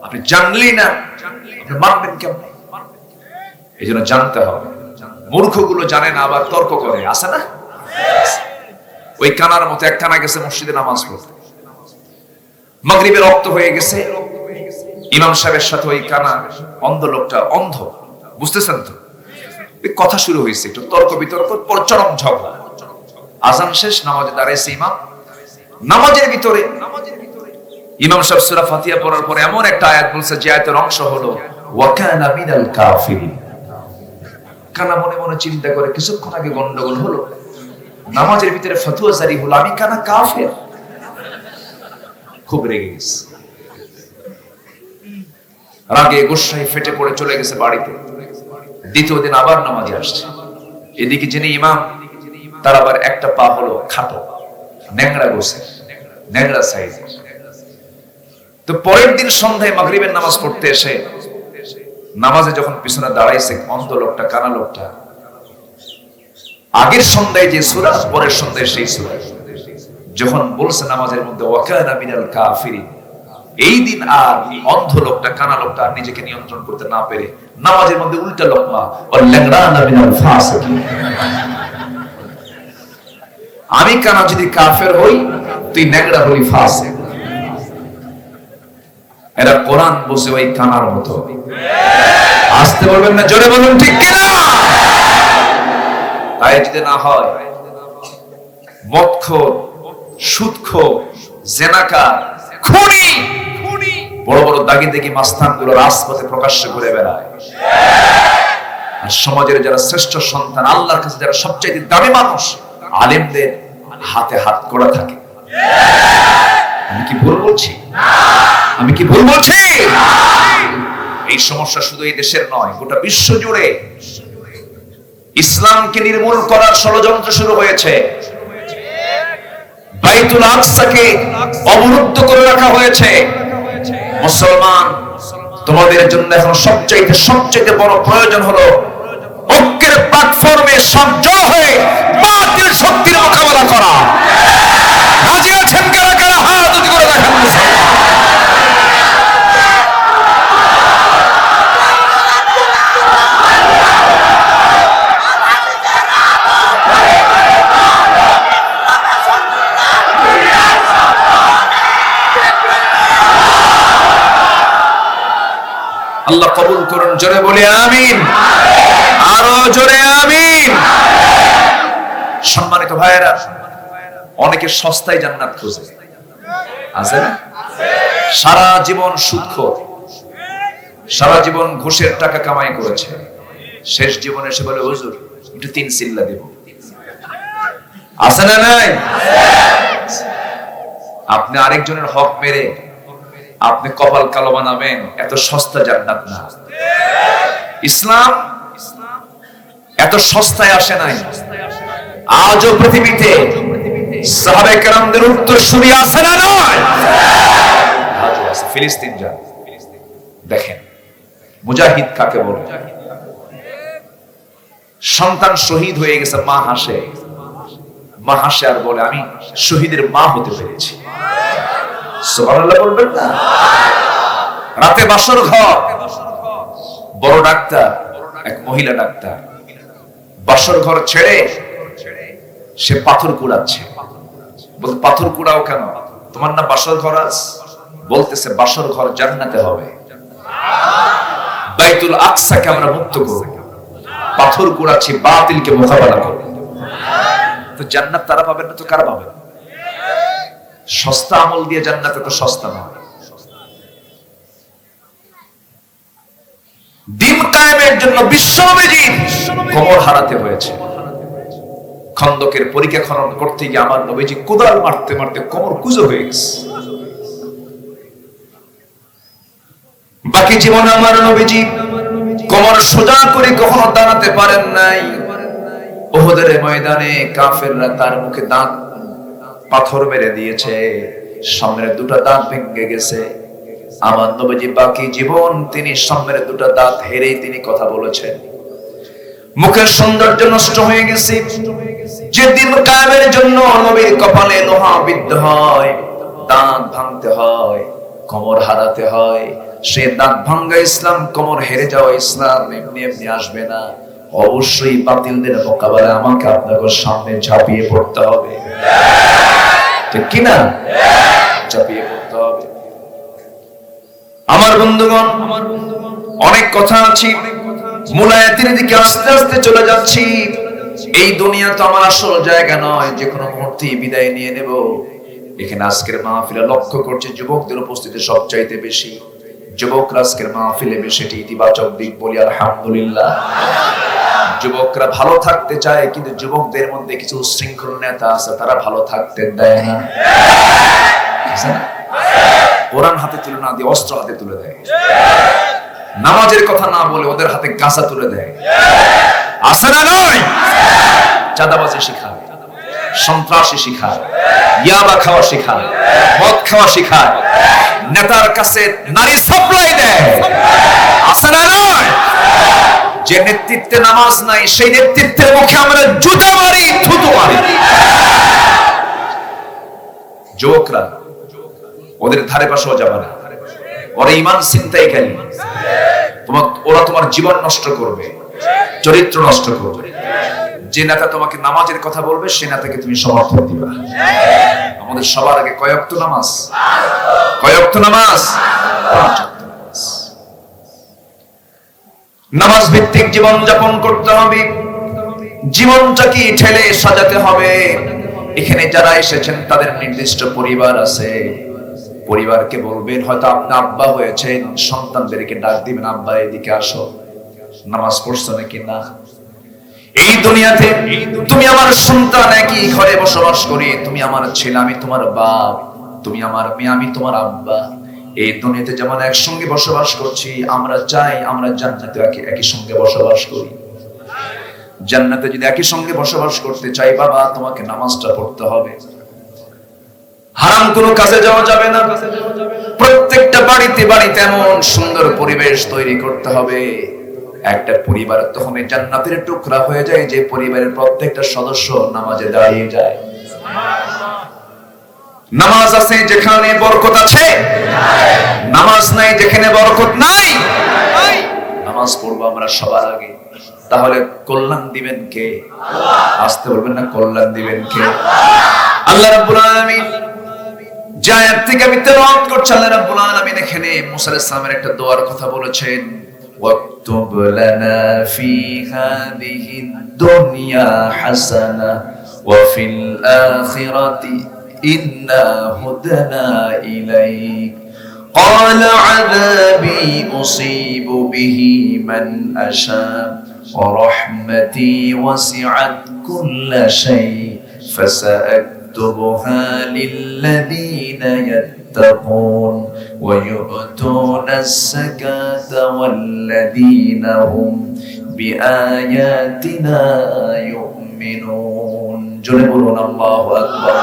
আপনি জানলেই না আপনি মানবেন কেমন? এই জন্য জানতে হবে। মূর্খগুলো জানে না, আবার তর্ক করে, আছে না? ওই কানার মতো এক কানা গেছে মসজিদে নামাজ পড়তে, মাগরিবের রক্ত হয়ে গেছে, ইমাম সাহেবের সাথে ওই কানা অন্ধ লোকটা, অন্ধ, বুঝতেছেন তো? কথা শুরু হয়েছে, একটু তর্ক বিতর্ক, চরম ঝগড়া। আজান শেষ, নামাজে দাঁড়াইছে ইমাম, নামাজের ভিতরে ইমাম সাহেব সূরা ফাতিহা পড়ার পরে এমন একটা আয়াত বলছে যে আয়াতের অংশ হলো ওয়া কানা মিনাল কাফিরিন। কানা মনে মনে চিন্তা করে কিছুক্ষণ আগে গন্ডগোল হলো, নামাজের ভিতরে ফতোয়া জারি হলো, আমি কানা কাফের। খুব রেগে গেছে, রাগে গোসায় ফেটে পড়ে চলে গেছে বাড়িতে। দ্বিতীয় দিন আবার নামাজে আসছে। এদিকে যিনি ইমাম তার আবার একটা পা হলো খাটো, ন্যাংরা গোছে, ন্যাংরা সাইজ। তো পরের দিন সন্ধ্যায় মাগরিবের নামাজ পড়তে এসে নামাজে যখন পিছনে দাঁড়াইছে অন্ধ লোকটা, কানা লোকটা, আগের সন্ধ্যায় যে সূরা, পরের সন্ধ্যায় সেই সূরা যখন বলছে নামাজের মধ্যে ওয়া কানা মিনাল কাফিরিন, এই দিন আর অন্ধ লোকটা, কানা লোকটা আর নিজেকে নিয়ন্ত্রণ করতে না পেরে নামাজের মধ্যে উল্টা লোকমা ওয়া লাগরানা মিনাল ফাসিকিন। আমি কানা যদি কাফের হই, তুই ন্যাংরা হলি ফাসিক। এরা কোরআন বসে ওই কানার মতো। আসতে বলবেন না, জোরে বলুন ঠিক কিনা? তাই যদি না হয়, মদখোর, সুদখোর, জেনাকার, খুনি, বড় বড় দাগি দাগি মাস্তানগুলো রাজপথে প্রকাশ্য ঘুরে বেড়ায়। আর সমাজের যারা শ্রেষ্ঠ সন্তান, আল্লাহর কাছে যারা সবচেয়ে দামি মানুষ, আলেমদের হাতে হাত করা থাকে। আমি কি ভুল বলছি? আমি কি ভুল বলছি? এই সমস্যা শুধু এই দেশের নয়, গোটা বিশ্ব জুড়ে ইসলামকে নির্মূল করার ষড়যন্ত্র শুরু হয়েছে। বাইতুল আকসাকে অবরুদ্ধ করে রাখা হয়েছে। মুসলমান, তোমাদের জন্য এখন সবচেয়ে বড় প্রয়োজন হলো ঐক্যের প্ল্যাটফর্মে সজ্জন হয়ে বাতিল শক্তির মোকাবেলা করা। রাজি আছেন কারা কারা? হাত উঁচু করে দেখান। আল্লাহ কবুল করুন, জোরে বলি আমিন, আরো জোরে আমিন। সম্মানিত ভাইয়েরা, অনেকে সস্তায় জান্নাত খোঁজে, আছে না? সারা জীবন সুদখোর, সারা জীবন ঘুষের টাকা কামাই করেছে, শেষ জীবনে এসে বলে হুজুর একটু 3 সিল্লা দেব। আছে না নাই? আপনি আরেকজনের হক মেরে আপনি কপাল কালো বানাবেন, এত সস্তা জান্নাত না। ইসলাম এত সস্তায় আসে নাই। আজও পৃথিবীতে সাহাবায়ে কেরামদের উত্তরসূরি আছে না নয়? আজও আছে। ফিলিস্তিন যান, দেখেন মুজাহিদ কাকে বলে। সন্তান শহীদ হয়ে গেছে, মা হাসে, মা হাসে আর বলে আমি শহীদের মা হতে পেরেছি। সুবহানাল্লাহ বলবেন না? রাতে বাসর ঘর, বড় ডাক্তার, এক মহিলা ডাক্তার, বাসর ঘর ছেড়ে সে পাথর কুড়াচ্ছে। বল পাথর কুড়াও কেন? তোমার না বাসর ঘর আছে? বলতেছে বাসর ঘর জান্নাতে হবে। বাইতুল আকসাকে আমরা মুক্ত করব, পাথর কুড়াচ্ছি, বাতিলকে মোকাবেলা করব। তো জান্নাত তারা পাবেন না তো কারা পাবেন? সস্তা আমল দিয়ে জান্নাতে তো সস্তা না। দিন কায়েমের জন্য বিশ্বনবীজির কোমর হারাতে হয়েছে। খন্দকের পরীক্ষা খনন করতে গিয়ে আমার নবীজি কোদাল মারতে মারতে কোমর কুঁজো হয়ে গেছে। বাকি জীবনে আমার নবীজি কোমর সোজা করে কখনো দাঁড়াতে পারেন নাই। উহুদের ময়দানে কাফেররা তার মুখে দাঁত পাথর মেরে দিয়েছে, সামনের 2টা দাঁত ভেঙে গেছে। আমার নবীজি বাকি জীবন তিনি সামনের 2টা দাঁত হেরেই তিনি কথা বলেছেন। মুখের সৌন্দর্য নষ্ট হয়ে গেছে। যেদিন কায়েমের জন্য নবীর কপালে লোহা বিদ্ধ হয়, দাঁত ভাঙতে হয়, কোমর হারাতে হয়, সে দাঁত ভাঙ্গা ইসলাম, কোমর হেরে যাওয়া ইসলাম এমনি এমনি আসবে না। অবশ্যই বাতিলদের মোকাবেলায় আমাকে আপনাদের সামনে ঝাঁপিয়ে পড়তে হবে, ঠিক কিনা? ঝাঁপিয়ে পড়তে হবে। আমার বন্ধুগণ, অনেক কথা আছে, মুলায়াতের দিকে আস্তে আস্তে চলে যাচ্ছি। এই দুনিয়া তো আমার আসল জায়গা নয়, যে কোনো মুহূর্তে বিদায় নিয়ে নেব। এখানে আজকের মাহফিলে লক্ষ্য করছে যুবকদের উপস্থিতি সবচাইতে বেশি। যুবকরা আজকের মাহফিলে বেশি, এটি ইতিবাচক দিক বলি আলহামদুলিল্লাহ। যুবকরা ভালো থাকতে চায়, কিন্তু যুবকদের মধ্যে কিছু উচ্ছৃঙ্খল নেতা আছে, তারা ভালো থাকতে দেয় না। কোরআন হাতে তুলে না দিয়ে অস্ত্র হাতে তুলে দেয়, নামাজের কথা না বলে ওদের হাতে গাছা তুলে দেয়। আছে না নয়? চাঁদাবাজি শিখায়, সন্ত্রাসী শিখায়, ইয়াবা খাওয়া শিখায়, মদ খাওয়া শিখায়, নেতার কাছে নারী সাপ্লাই দেয়। আছে না নয়? যে নেতৃত্বে নামাজ নাই, সেই নেতৃত্বের মুখে আমরা জুতা মারি, থুতু মারি। যুবকরা ওদের ধারে পাশেও যাবে না, ওরা ঈমান ছিনতাইকারী। ওরা তোমার জীবন নষ্ট করবে, চরিত্র নষ্ট করবে। যে নেতা তোমাকে নামাজের কথা বলবে, সে নেতাকে তুমি সমর্থন দিবা। আমাদের সবার আগে কয় ওয়াক্ত নামাজ? কয় ওয়াক্ত নামাজ? নামাজ ভিত্তিক জীবন যাপন করতে হবে, জীবনটাকে ঠেলে সাজাতে হবে। এখানে যারা এসেছেন তাদের নির্দিষ্ট পরিবার আছে, পরিবারকে বলবেন, হয়তো আপনি আব্বা হয়েছেন, সন্তানদেরকে ডাক দিবেন, আব্বা এদিকে আসো, নামাজ পড়ছো নাকি? না, এই দুনিয়াতে তুমি আমার সন্তান, একই ঘরে বসবাস করি, তুমি আমার ছেলে, আমি তোমার বাপ, তুমি আমার মেয়ে, আমি তোমার আব্বা। এই দুনিয়াতে যেমন একসঙ্গে বসবাস করছি, আমরা চাই আমরা জান্নাতে একই সঙ্গে বসবাস করি। জান্নাতে যদি একই সঙ্গে বসবাস করতে চাই, বাবা তোমাকে নামাজটা পড়তে হবে, হারাম কোনো কাজে যাওয়া যাবে না। প্রত্যেকটা বাড়িতে বাড়িতে এমন সুন্দর পরিবেশ তৈরি করতে হবে, একটা পরিবার তখন জান্নাতের টুকরা হয়ে যায় যে পরিবারের প্রত্যেকটা সদস্য নামাজে দাঁড়িয়ে যায়। নামাজ আছে যেখানে বরকত আছে, নামাজ নাই যেখানে বরকত নাই। নামাজ পড়বো আমরা সবার আগে, তাহলে কল্যাণ দিবেন কে? আসতে বলবেন না, কল্যাণ দিবেন কে? আল্লাহ রাব্বুল আলামিন যে আয়াত থেকে আমি তেলাওয়াত করছি, আল্লাহ রাব্বুল আলামিন এখানে মুসা আলাইহিস সালামের একটা দোয়ার কথা বলেছেন, ওয়াক্তুব লানা ফি হাদিহিদ দুনিয়া হাসানা ওয়া ফিল আখিরাতি ইন্না হুদনা ইলাইক قال عذابي أصيب به من أشاء ورحمتي وسعت كل شيء فسأكتبها للذين يتقون ويؤتون الزكاة والذين هم بآياتنا يؤمنون جنبنا الله أكبر।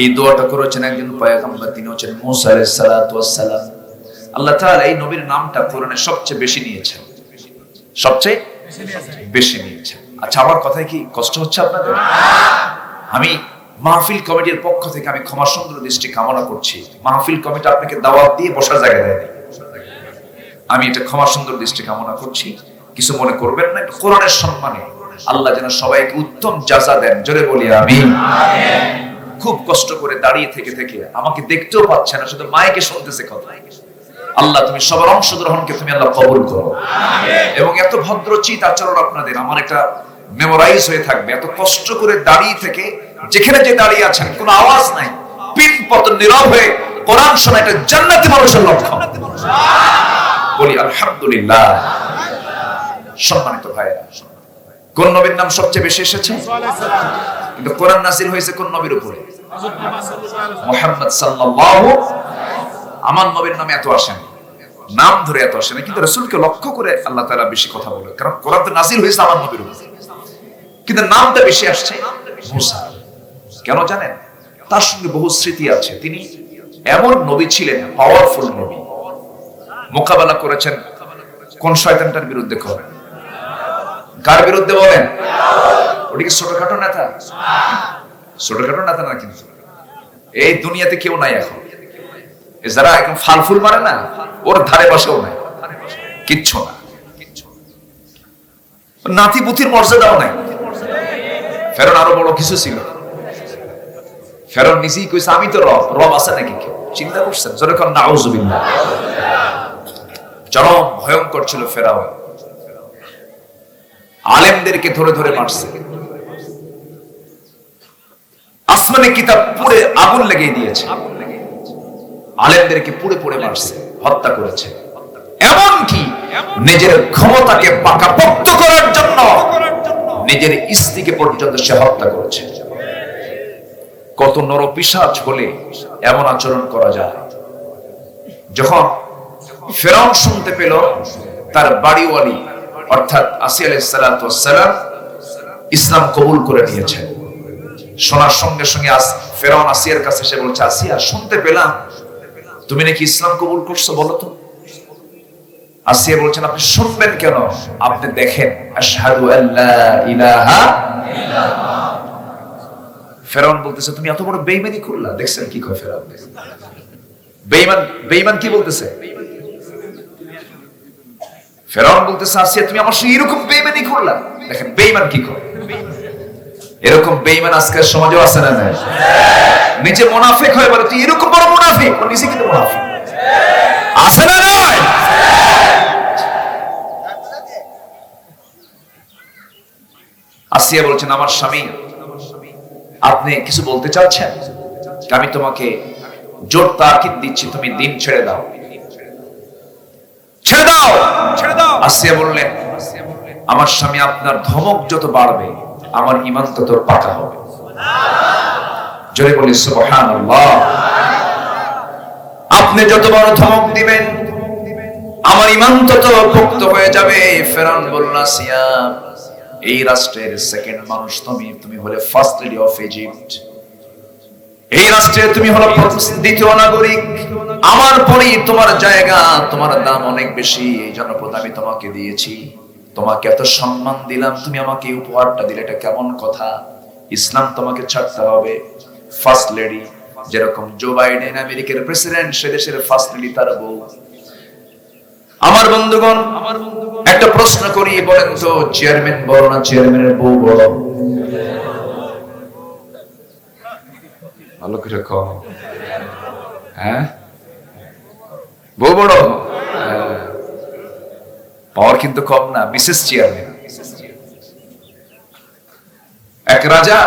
এই দোয়াটা করেছেন একজন পয়গম্বর, তিনি হচ্ছেন মুসা আলাইহিস সালাতু ওয়াস সালাম। আল্লাহ তাআলা এই নবীর নামটা কোরআনে সবচেয়ে বেশি নিয়েছেন, সবচেয়ে বেশি নিয়েছেন। আচ্ছা, আমার কথায় কি কষ্ট হচ্ছে আপনাদের? আমি মাহফিল কমিটির পক্ষ থেকে আমি ক্ষমা সুন্দর দৃষ্টি কামনা করছি। মাহফিল কমিটি আপনাকে দাওয়াত দিয়ে বসার জায়গা দেয়নি, আমি এটা ক্ষমা সুন্দর দৃষ্টি কামনা করছি। কিছু মনে করবেন না, কোরআনের সম্মানে আল্লাহ যেন সবাইকে উত্তম জাযা দেন, জোরে বলি আমিন। খুব কষ্ট করে দাঁড়িয়ে থেকে থেকে আমাকে দেখতেও পাচ্ছে না, শুধু মাইকে শুনতেছে কথা। আল্লাহ তুমি সবার অংশগ্রহণকে তুমি আল্লাহ কবুল করো, এবং এত ভদ্রচিত আচরণ আপনাদের আমার একটা মেমোরাইজ হয়ে থাকবে। এত কষ্ট করে দাঁড়িয়ে থেকে যেখানে যে দাঁড়িয়ে আছেন, কোনো আওয়াজ নাই, পিঠ পতন নীরব হয়ে কোরআন শোনা, এটা জান্নাতি মানুষের লক্ষণ। বলি আলহামদুলিল্লাহ। সম্মানিত ভাইরা, কোন নবীর নাম সবচেয়ে বেশি এসেছে? কিন্তু কোরআন নাযিল হয়েছে কোন নবীর উপরে? মুহাম্মদ সাল্লাল্লাহু। আমার নবীর নামে এত আসেন, নাম ধরে এত আসেন, কিন্তু রাসূলকে লক্ষ্য করে আল্লাহ তাআলা বেশি কথা বলে, কারণ কোরআন তো নাযিল হয়েছে আমার নবীর উপরে, কিন্তু নামটা বেশি আসছে মুসা। কেন জানেন? তার সঙ্গে বহু স্মৃতি আছে। তিনি এমন নবী ছিলেন, পাওয়ারফুল নবী। মোকাবেলা করেছেন কোন শয়তানটার বিরুদ্ধে? করেন কার বিরুদ্ধে বলেন? ওটা কি ছোটখাটো নেতা? ছোটখাটো নেতা না, কিন্তু এই দুনিয়াতে কেউ নাই এখন যারা একদম ফালফুল মারে না, ওর ধারে বসেও নাই, কিচ্ছু না। নাতি পুতির মর্যাদাও নাই। ফেরন আরো বড় কিছু ছিল। ফেরন নিজেই কইছে আমি তো রব। রব আছে নাকি কেউ? চিন্তা করছেন? যখন নাউযুবিল্লাহ, চরম ভয়ঙ্কর ছিল ফেরাউন। আলেমদেরকে ধরে ধরে মারছে। আসমানি কিতাব পুড়ে আগুন লেগে দিয়েছে, আলেমদেরকে পুড়ে পুড়ে মারছে, হত্যা করেছে, এমনকি নিজের ক্ষমতাকে পাকাপোক্ত করার জন্য নিজের স্ত্রীকে পর্যন্ত সে হত্যা করেছে। কত নরপিশাচ হলে এমন আচরণ করা যায়? যখন ফেরাউন শুনতে পেল তার বাড়িওয়ালি অর্থাৎ আসিয়া আলাইহিস সালাতু ওয়াস সালাম ইসলাম কবুল করে নিয়েছেন, শোনার সঙ্গে সঙ্গে ফেরাউন আসিয়ার কাছে এসে বলছে, আসিয়া শুনতে পেলাম তুমি নাকি ইসলাম কবুল করছো, বলো তো। আসিয়া বলছেন, আপনি শুনবেন কেন, আপনি দেখেন। আশহাদু আল্লা ইলাহা ইল্লাল্লাহ। ফেরাউন বলতেছে, তুমি এত বড় বেঈমানি করলা। দেখছেন কি কয় ফেরাউন? বেঈমান, বেঈমান কি বলতেছে? ফেরাউন বলতেছে, আসিয়া তুমি আমার সঙ্গে এরকম বেঈমানি করলা। দেখেন বেঈমান কি করে। এরকম বেঈমান আজকের সমাজেও আছে না নাই? নিচে মুনাফিক হয়ে বলে তুই এরকম বড় মুনাফিক, ও নিচে কিন্তু মুনাফিক আছে না নাই? আসিয়া বলছেন, আমার স্বামী আপনি কিছু বলতে চাচ্ছেন? আমি তোমাকে জোর তাকিদ দিচ্ছি, তুমি দিন ছেড়ে দাও, ছেড়ে দাও, ছেড়ে দাও। আসিয়া বললেন, আমার স্বামী আপনার ধমক যত বাড়বে আমার ঈমান তত পাকা হবে। জোরে বলি সুবহানাল্লাহ। আপনি যত বড় ধমক দিবেন আমার ঈমান তত পোক্ত হয়ে যাবে। ফেরাউন বলল, আসিয়া এই রাষ্ট্রের সেকেন্ড মানুষ তুমি, তুমি হলে ফার্স্ট লেডি অফ ইজিপ্ট। এই রাষ্ট্রে তুমি হলো দ্বিতীয় নাগরিক, আমার পরেই তোমার জায়গা, তোমার দাম অনেক বেশি, এই জনপদ আমি তোমাকে দিয়েছি, তোমাকে এত সম্মান দিলাম, তুমি আমাকে এই উপহারটা দিলে, এটা কেমন কথা? ইসলাম তোমাকে ছাড়তে হবে। ফার্স্ট লেডি, যেরকম জো বাইডেন আমেরিকার প্রেসিডেন্ট, সে দেশের ফার্স্ট লেডি তার বউ। আমার বন্ধুগণ, একটা প্রশ্ন করি, বলেন তো চেয়ারম্যান বড় না চেয়ারম্যানের বউ বড়? ভালো করে কম। হ্যাঁ, বউ বড়, পাওয়ার কিন্তু কম না। Mrs chairman. এক রাজা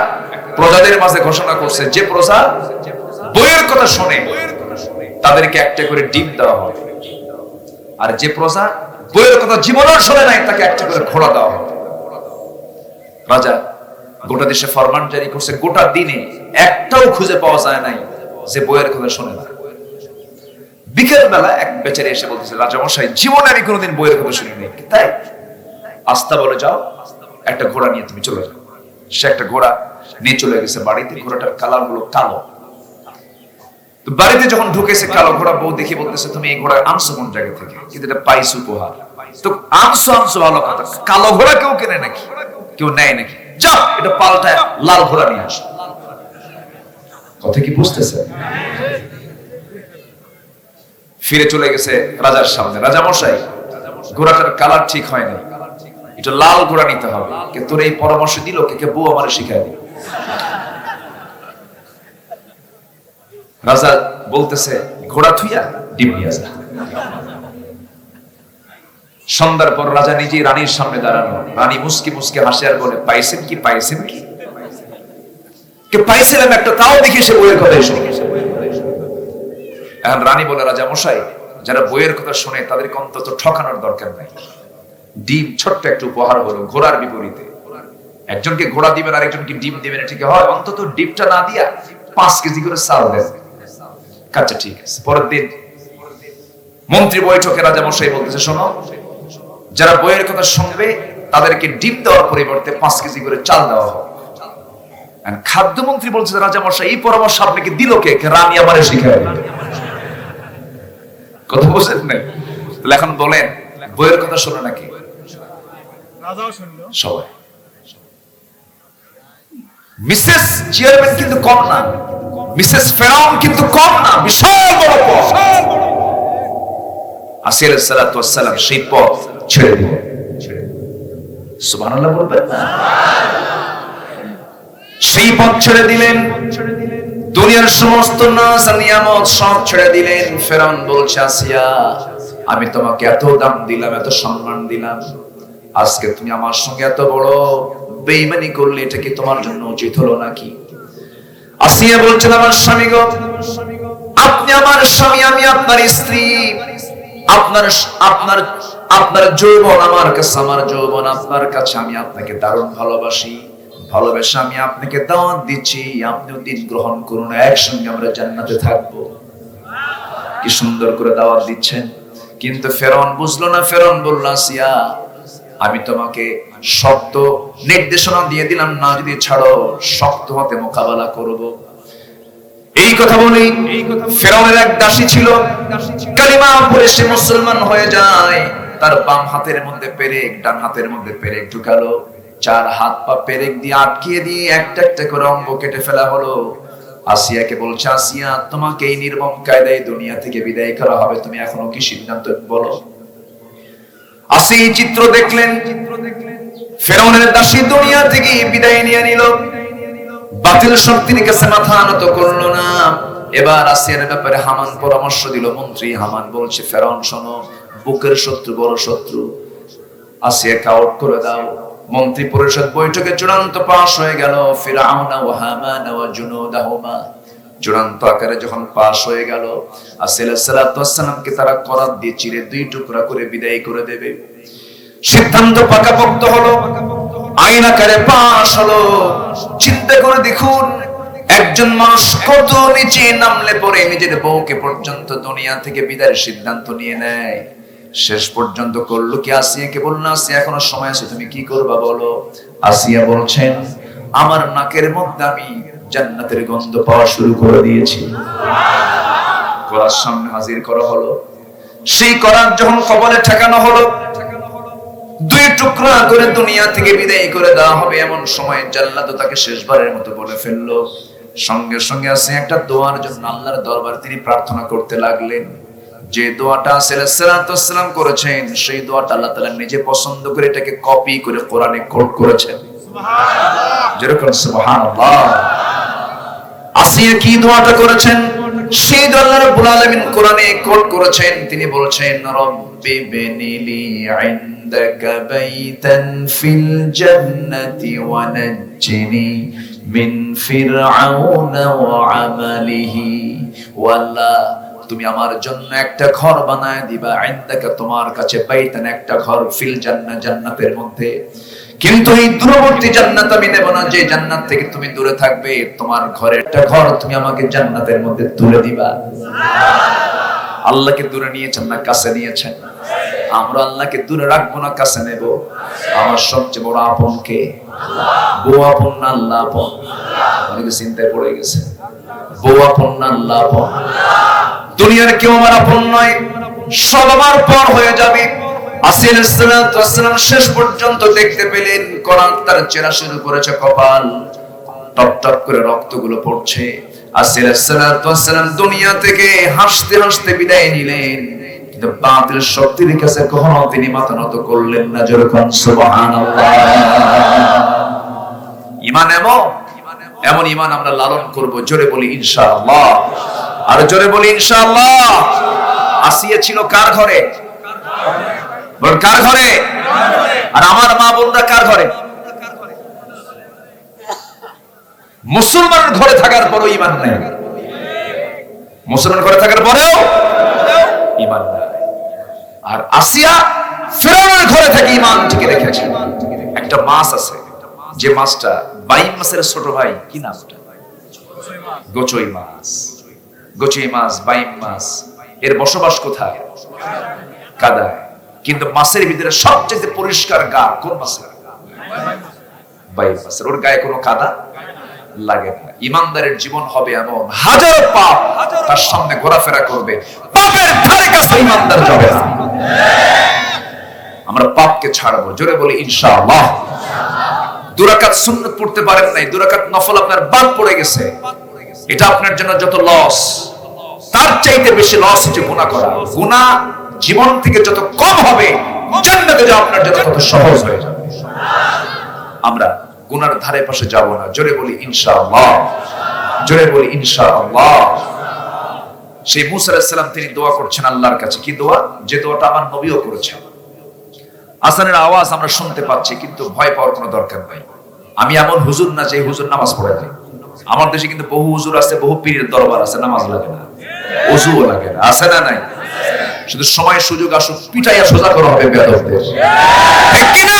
প্রজাদের মাঝে ঘোষণা করছে, যে প্রজা বইয়ের কথা শোনে তাদেরকে একটা করে ডিম দেওয়া হবে, আর যে প্রজা বইয়ের কথা জীবনের শোনে নাই তাকে একটা করে ঘোড়া দেওয়া হবে। রাজা গোটা দেশে ফরমান জারি করছে, গোটা দিনে একটাও খুঁজে পাওয়া যায় নাই যে বইয়ের কথা শোনে না। বিকেল বেলা এক বেচারি এসে বলতেছে, রাজা মশাই জীবনে আমি কোনোদিন বইয়ের কথা শুনিনি। তাই? আস্তা বলে যাও, একটা ঘোড়া নিয়ে তুমি চলে যাও। সে একটা ঘোড়া নিয়ে চলে গেছে বাড়িতে। ঘোড়াটার কালার গুলো কালো। তো বাড়িতে যখন ঢুকেছে কালো ঘোড়া, বউ দেখে বলতেছে, তুমি এই ঘোড়া আনছো কোন জায়গা থেকে? কিন্তু এটা পাইছো উপহার। তো আনছো আনছো ভালো কথা, কালো ঘোড়া কেউ কেনে নাকি? কেউ নেয় নাকি? যাও এটা পাল্টায় লাল ঘোড়া নিয়ে আসো। কথা কি বুঝতেছে? ফিরে চলে গেছে রাজার সামনে, রাজা মশাই ঘোড়াটার কালার ঠিক হয় না, এটা লাল ঘোড়া নিতে হবে। কে তোর এই পরামর্শ দিল? কে বউ আমারে শিখাই দিল। রাজা বলতেছে, ঘোড়া থুইয়া ডিম নিয়ে আসা। সন্ধ্যার পর রাজা নিজে রানীর সামনে দাঁড়ানো। রানী মুসকি মুসকি হাসে আর বলে, পাইছেন কি, পাইছেন কি? কে পাইছিলাম একটা, তাও দেখি সে বইয়ের কথা এসে। এখন রানী বলে, রাজা মশাই যারা বইয়ের কথা শোনে তাদেরকে অন্তত ঠকানোর দরকার নাই। ডিম ছোট্ট একটা উপহার হলো, ঘোড়ার বিপরীতে। একজনকে ঘোড়া দিবেন আর একজনকে ডিম দিবেন, ঠিক হয়? অন্তত ডিমটা না দিয়া 5 কেজি করে চাল দেন। আচ্ছা ঠিক আছে। পরের দিন মন্ত্রী বৈঠকে রাজা মশাই বলতেছে, শোনো, যারা বইয়ের কথা শুনবে তাদেরকে ডিম দেওয়ার পরিবর্তে 5 কেজি করে চাল দেওয়া হবে। খাদ্যমন্ত্রী বলছে, রাজা মশাই এই পরামর্শ আপনাকে দিল কে? রানী আমারে শিখায়। কথা বুঝেন নাই? তাহলে এখন বলেন, বইয়ের কথা শোনে নাকি? সবাই। মিসেস চেয়ারম্যান কিন্তু কম না, মিসেস ফেরাউন কিন্তু কম না, বিশাল বড় পদ। আসিয়া আলাইহিস সালাতু ওয়াস সালাম সেই পদ ছেড়ে দিলেন। সুবহানাল্লাহ বলবেন না? সেই পদ ছেড়ে দিলেন, দুনিয়ার সমস্ত নাজ আর নিয়ামত সব ছেড়ে দিলেন। ফেরাউন বলছে, আসিয়া আমি তোমাকে এত দাম দিলাম, এত সম্মান দিলাম, আজকে তুমি আমার সঙ্গে এত বড় বেঈমানি করলে, এটা কি তোমার জন্য উচিত হলো নাকি? আসিয়া বলছেন, আমার স্বামী গো, আপনি আমার স্বামী, আমি আপনার স্ত্রী। আপনার আপনার আপনার যৌবন আমার কাছে আমার যৌবন আপনার কাছে, আমি আপনাকে দারুণ ভালোবাসি। ভালোবেসে আমি আপনাকে দাওয়াত দিচ্ছি, আপনিও দিন গ্রহণ করুন, একসঙ্গে আমরা জান্নাতে থাকবো। কি সুন্দর করে দাওয়াত দিচ্ছেন। কিন্তু ফেরাউন বুঝলো না। ফেরাউন বলল, আসিয়া, আমি তোমাকে শক্ত নির্দেশনা দিয়ে দিলাম, না যদি ছাড়ো শক্ত হাতে মোকাবেলা করব। এই কথা বলি, ফেরাউনের এক দাসী ছিল, কালিমা পড়ে সে মুসলমান হয়ে যায়। তার বাম হাতের মধ্যে পেরেক, ডান হাতের মধ্যে পেরেক ঢুকালো। 4 হাত পা পেরেক দিয়ে আটকিয়ে দিয়ে একটা একটা করে অঙ্গ কেটে ফেলা হলো। আসিয়াকে বলছে, আসিয়া, তোমাকে এই নির্মম কায়দায় দুনিয়া থেকে বিদায় করা হবে, তুমি এখনো কি সিদ্ধান্ত বলো? আসি চিত্র দেখলেন, ফেরাউনের দাসী দুনিয়া থেকে বিদায় নিয়ে নিল। বাতিল শক্তির কাছে মাথা নত করলো না। এবার আসিয়ার ব্যাপারে হামান পরামর্শ দিল। মন্ত্রী হামান বলছে, ফেরাউন শোনো, বুকের শত্রু বড় শত্রু, আসিয়াকে আউট করে দাও। মন্ত্রী পরিষদ বৈঠকে চূড়ান্ত পাশ হয়ে গেল। ফিরআউন ওয়া হামান ওয়া জুনুদাহুমা চূড়ান্ত আকারে যখন পাশ হয়ে গেল, আসিয়া আলাইহিস সালাতু ওয়াস সালামকে তারা করাত দিয়ে চিরে 2 টুকরা করে বিদায় করে দেবে। সিদ্ধান্ত পাকাপোক্ত হলো, আইন আকারে পাশ হলো। চিন্তা করে দেখুন, একজন মানুষ কত নিচে নামলে পরে নিজের বউকে পর্যন্ত দুনিয়া থেকে বিদায়ের সিদ্ধান্ত নিয়ে নেয়। শেষ পর্যন্ত করলো কি, আসিয়াকে বলল, আসিয়া, এখনো সময় আছে, তুমি কি করবা বলো? আসিয়া বলছেন, আমার নাকের মধ্যে আমি জান্নাতের গন্ধ পাওয়া শুরু করে দিয়েছি। করার সামনে হাজির করা হলো। সেই করার যখন কবলে ঠেকানো হলো, 2 টুকরা করে দুনিয়া থেকে বিদায় করে দেওয়া হবে, এমন সময় জাল্লাদ তাকে শেষবারের মতো বলে ফেললো। সঙ্গে সঙ্গে আছে একটা দোয়ার জন্য আল্লাহর দরবারে তিনি প্রার্থনা করতে লাগলেন। যে দোয়াটা সাল্লাল্লাহু করেছেন, সেই দোয়াটা আল্লাহ তাআলা নিজে পছন্দ করে এটাকে কপি করে কোরআনে কোট করেছেন। সুবহানাল্লাহ, যেরকম সুবহানাল্লাহ। আসিয়া কি দোয়াটা করেছেন, সেই দোয়া আল্লাহ রাব্বুল আলামিন কোরআনে কোট করেছেন। তিনি বলছেন, রব্বি বিনিলি ইনদাকা বাইতান ফিল জান্নাতি ওয়া নাজ্জিনি মিন ফিরআউনা ওয়া আমালিহি। ওয়াল্লাহ, তুমি আমার জন্য একটা ঘর বানায় দিবা, ইনদাকা, তোমার কাছে, বাইতান, একটা ঘর, ফিল জান্নাহ, জান্নাতের মধ্যে। কিন্তু এই দূরবর্তী জান্নাত আমি নেব না, যে জান্নাত থেকে তুমি দূরে থাকবে, তোমার ঘরে একটা ঘর তুমি আমাকে জান্নাতের মধ্যে তুলে দিবা। সুবহানাল্লাহ। আল্লাহকে দূরে নিয়েছেন না কাছে নিয়েছেন? আমরা আল্লাহকে দূরে রাখবো না কাছে নেব? আমার সবচেয়ে বড় আপন কে? বউ আপন না আল্লাহ আপন? অনেকে চিন্তায় পড়ে গেছে। বউ আপন না আল্লাহ আপন? দুনিয়ার কেউ আমার আপন নয়, সব আমার পর হয়ে যাবে। আসিয়া আলাইহিস সালাতু ওয়াস সালাম শেষ পর্যন্ত দেখতে পেলেন কোরআন তার চেরা শুরু করেছে, কপাল টপ টপ করে রক্তগুলো পড়ছে। আসিয়া আলাইহিস সালাতু ওয়াস সালাম দুনিয়া থেকে হাসতে হাসতে বিদায় নিলেন, কিন্তু বাতিল শক্তির কাছে কখনো তিনি মাথা নত করলেন না। যেরকম সুবহানাল্লাহ। ঈমান এমন ঈমান আমরা লালন করব। জোরে বলি ইনশাআল্লাহ, আর জোরে বলি ইনশাআল্লাহ। আসিয়া ছিল কার ঘরে? কার ঘরে? আর আমার মা বোনরা কার ঘরে? মুসলমানের ঘরে থাকার পরেও ঈমান নাই। মুসলমান ঘরে থাকার পরেও ঈমান নাই। আর আসিয়া ফিরআউনের ঘরে থেকে ঈমান টিকে রেখেছে। একটা মাছ আছে, যে মাছটা বাইম মাছের ছোট ভাই, কি নামটা? গোচই মাছ। গোচই মাছ, বাইম মাছ, এর বসবাস কোথায়? কাদায়। কিন্তু মাছের ভিতরে সবচেয়ে পরিষ্কার গা কোন মাছের? বাইম মাছের। ওর গায়ে কোনো কাদা লাগে না। ইমানদারের জীবন হবে এমন, হাজারো পাপ তার সামনে ঘোরাফেরা করবে, পাপের ধারে কাছে ইমানদার যাবে না। আমরা পাপকে ছাড়বো। জোরে বলি ইনশাআল্লাহ। 2 রাকাত সুন্নাত পড়তে পারেন নাই, 2 রাকাত নফল আপনার বাদ পড়ে গেছে, এটা আপনার জন্য যত লস, তার চাইতে বেশি লস হচ্ছে গুনাহ করা। গুনাহ জীবন থেকে যত কম হবে, জান্নাতে যাওয়া আপনার জন্য তত সহজ হয়ে যাবে। আমরা গুনার ধারে পাশে যাব না। জোরে বলি ইনশাআল্লাহ, জোরে বলি ইনশাআল্লাহ। সেই মুসা আলাইহিস সালাম তিনি দোয়া করছেন আল্লাহর কাছে। কি দোয়া? যে দোয়াটা আমার নবীও করেছেন। আজানের আওয়াজ আমরা শুনতে পাচ্ছি, কিন্তু ভয় পাওয়ার কোনো দরকার নাই। আমি এমন হুজুর না যে হুজুর নামাজ পড়ে না। আমার দেশে কিন্তু বহু হুজুর আছে, বহু পীরের দরবার আছে, নামাজ লাগে না, ওযুও লাগে না, আছে না নাই? শুধু সময় সুযোগ আসুক, পিটাইয়া সোজা করা হবে বেয়াদবদের, ঠিক কি না?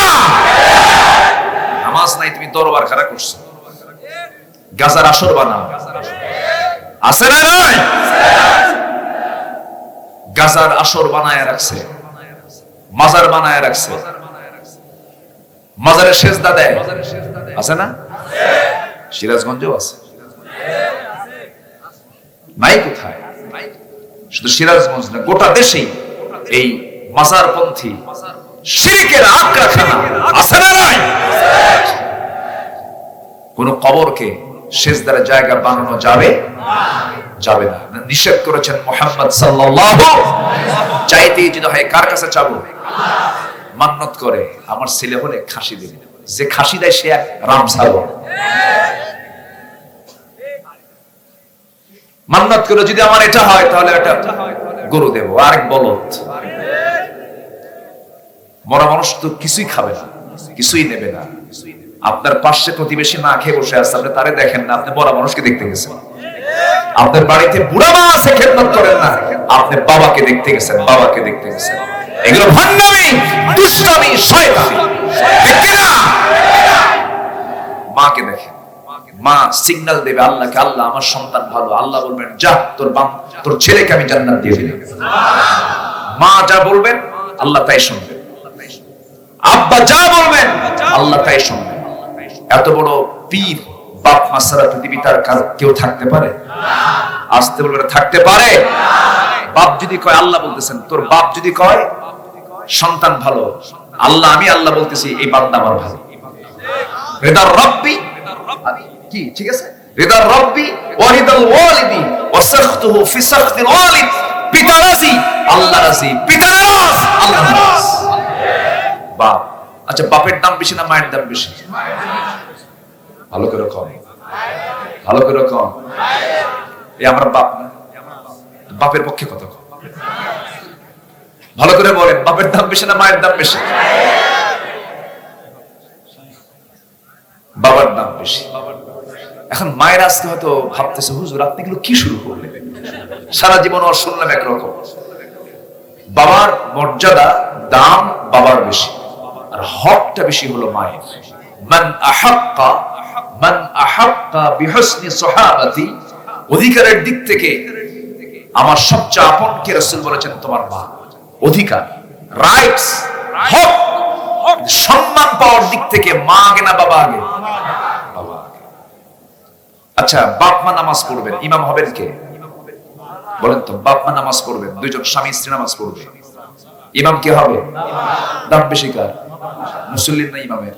নামাজ নাই, তুমি দরবার খাড়া করছো, গাজার আসর বানাও, আছে না নাই? গাজার আসর বানায় রাখছে, মাজার বানায় রাখছে, মাজারে সেজদা দেয়, আছে না? সিরাজগঞ্জেও আছে, নাই কোথায়? শুধু সিরাজগঞ্জ না, গোটা দেশেই এই মাজারপন্থী শিরকের আখড়াখানা, আছে না নাই? কোন কবরকে সেজদার জায়গা বানানো যাবে যাবে না, নিষেধ করেছেন মুহাম্মদ সাল্লাল্লাহু। চাইতেই যদি হয় কার কাছে চাবো? মান্নত করে আমার ছেলে হলে খাসি দিবে, যে খাসি দেয় সে এক রাম ছাগল। মান্নত করে যদি আমার এটা হয় তাহলে একটা গরু দেব, আরেক বলদ। মরা মানুষ তো কিছুই খাবে না, কিছুই নেবে না। আপনার পাশে প্রতিবেশী না খেয়ে বসে আছে, আপনি তারে দেখেন না, আপনি মরা মানুষকে দেখতে গেছেন। আপনার বাড়িতে বুড়া মা আছে, খেদমত করেন না, আপনি বাবাকে দেখতে গেছেন, বাবাকে দেখতে গেছেন। এগুলো ভণ্ডামি, দুষ্টামি, শয়তানি, ঠিক কি না? মাকে দেখেন, মা সিগন্যাল দেবে আল্লাহকে, আল্লাহ আমার সন্তান ভালো, আল্লাহ বলবেন যা তোর ছেলেকে আমি জান্নাত দিয়ে দিলাম। মা যা বলবেন আল্লাহ তাই শুনবেন, আব্বা যা বলবেন আল্লাহ তাই শুনবেন। এত বড় পীর বাপ মা ছাড়া পৃথিবী তার কেউ থাকতে পারে? আসতে বলবে থাকতে পারে? বাপ যদি কয় আল্লাহ বলতেছেন, তোর বাপ যদি কয় সন্তান ভালো, আল্লাহ আমি আল্লাহ বলতেছি এই বান্দা আমার ভালো। রিদার রব্বি কি ঠিক আছে? রিদার রব্বি ওয়া রিদাল ওয়ালিদি ওয়া সাখতুহু ফি সাখতিল ওয়ালিদ। পিতা রাজি, আল্লাহ রাজি, পিতা নারাজ, আল্লাহ নারাজ। বাপ, আচ্ছা বাপের দাম বেশি না মায়ের দাম বেশি? ভালো করে কম, ভালো করে কম। এই আমরা বাপ না, বাপের পক্ষে কত কম? ভালো করে বলেন, বাপের দাম বেশি না মায়ের দাম বেশি? বাবার দাম বেশি। এখন মায়ের আজকে হয়তো ভাবতেছে হুজুর আপনি এগুলো কি শুরু করলেন, সারা জীবন ওর শুনলাম একরকম। বাবার মর্যাদা, দাম বাবার বেশি, আর হকটা বেশি হলো মায়ের। মান আহাক্কা বিহুসনি সাহাবাতি, অধিকারের দিক থেকে আমার সবচেয়ে আপনকে রাসূল বলেছেন তোমার মা। অধিকার, রাইটস, হক, সম্মান পাওয়ার দিক থেকে মা আগে না বাবা আগে? বাবা আগে। আচ্ছা বাপ মা নামাজ পড়বেন, ইমাম হবেন কে? বলেন তো, বাপ মা নামাজ পড়বেন, দুইজন স্বামী স্ত্রী নামাজ পড়বে, ইমাম কে হবে? দাম বেশি কার? মুসল্লির না ইমামের?